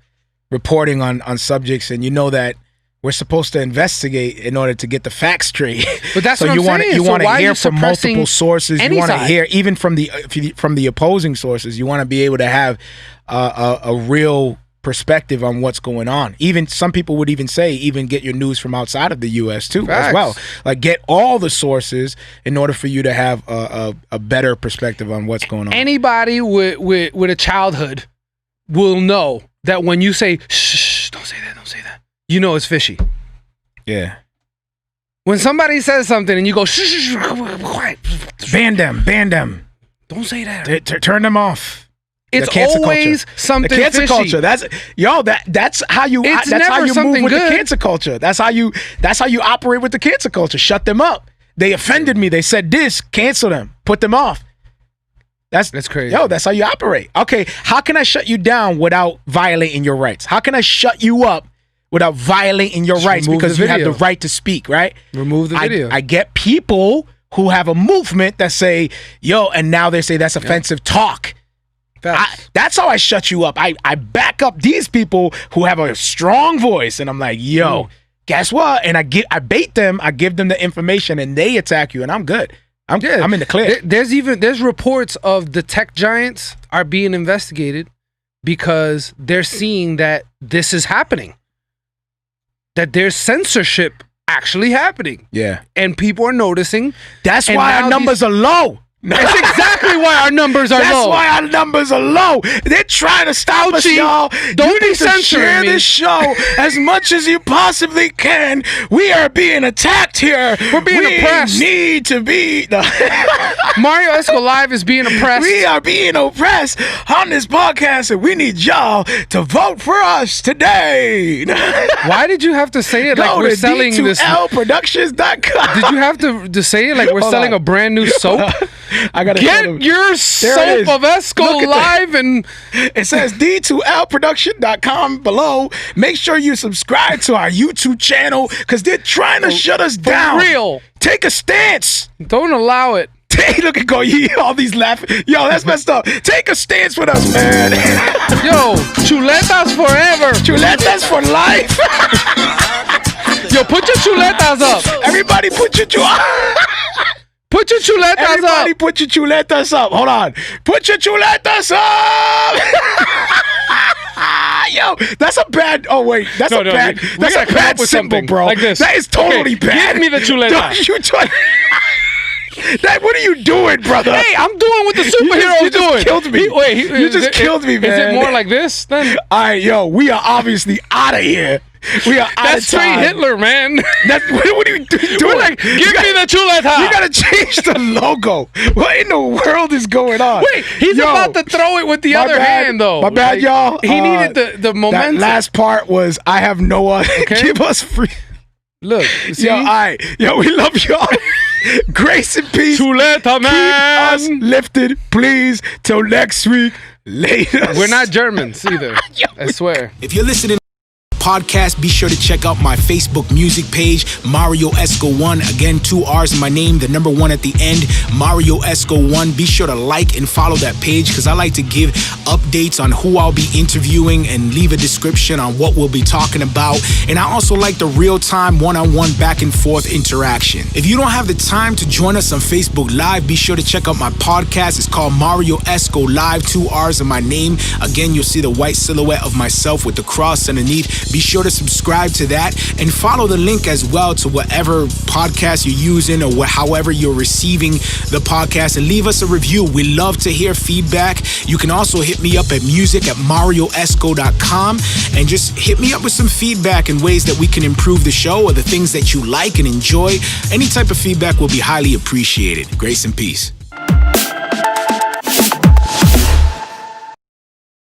reporting on subjects, and you know that we're supposed to investigate in order to get the facts straight. But that's so what I'm saying. You want to hear from suppressing multiple sources. You want to hear even from the opposing sources. You want to be able to have a real perspective on what's going on. Even some people would even say, even get your news from outside of the U.S. too. Facts. As well. Like, get all the sources in order for you to have a better perspective on what's going on. Anybody with a childhood will know that when you say, shh, don't say that, you know it's fishy. Yeah. When somebody says something and you go, shh, shh, quiet. Ban them. Don't say that. Turn them off. It's always something fishy. The cancel culture. That's how you. It's that's how never you something move with good. the cancel culture. That's how you operate with the cancel culture. Shut them up. They offended me. They said this. Cancel them. Put them off. That's crazy. Yo, that's how you operate. Okay, how can I shut you down without violating your rights? How can I shut you up without violating your rights? Because you have the right to speak, right? Remove the video. I get people who have a movement that say, yo, and now they say that's offensive talk. That's how I shut you up. I back up these people who have a strong voice, and I'm like, yo, guess what? And I bait them, I give them the information, and they attack you, and I'm good. I'm in the clear. There's reports of the tech giants are being investigated because they're seeing that this is happening. That there's censorship actually happening. Yeah. And people are noticing. That's why our numbers are low. That's exactly why our numbers are low. That's why our numbers are low. They're trying to stop us, y'all. Don't be censoring share this show as much as you possibly can. We are being attacked here. We're being oppressed. We need to be. Marrio Esco Live is being oppressed. We are being oppressed on this podcast, and we need y'all to vote for us today. Why did you have to say it like we're selling this? D2LProductions.com. Did you have to say it like we're selling a brand new soap? I gotta get your soap of Esco Live, and it says D2LProduction.com below. Make sure you subscribe to our YouTube channel because they're trying to shut us down. For real. Take a stance. Don't allow it. Hey, look at go. All these laughing. Yo, that's messed up. Take a stance with us, man. Yo, chuletas forever. Chuletas for life. Yo, put your chuletas up. Everybody put your Put your chuletas up. Everybody put your chuletas up. Hold on. Put your chuletas up. Yo, that's a bad. Oh wait, that's a bad. That's a bad symbol, bro. Like this. That is totally bad. Give me the chuleta. What are you doing, brother? Hey, I'm doing what the superhero's doing. You just killed me. You just killed me, man. Is it more like this then? All right, yo, we are obviously out of here. We are out of time. That's straight Hitler, man. What are you doing? We're like, give me the chuleta. You gotta change the logo. What in the world is going on? Wait, he's about to throw it with the other hand, though. My bad, y'all. He needed the momentum. That last part was, I have no one. Okay. Give us free. Look, see? Yo, all right. Yo, we love y'all. Grace and peace. Chuleta, man. Keep us lifted, please. Till next week. Later. We're not Germans either. I swear. If you're listening to the podcast, be sure to check out my Facebook music page, Marrio Esco 1. Again, 2 R's in my name, the number 1 at the end, Marrio Esco 1. Be sure to like and follow that page because I like to give updates on who I'll be interviewing and leave a description on what we'll be talking about. And I also like the real-time one-on-one back and forth interaction. If you don't have the time to join us on Facebook Live, be sure to check out my podcast. It's called Marrio Esco Live, 2 R's in my name. Again, you'll see the white silhouette of myself with the cross underneath. Be sure to subscribe to that and follow the link as well to whatever podcast you're using or however you're receiving the podcast, and leave us a review. We love to hear feedback. You can also hit me up at music@marrioesco.com and just hit me up with some feedback and ways that we can improve the show or the things that you like and enjoy. Any type of feedback will be highly appreciated. Grace and peace.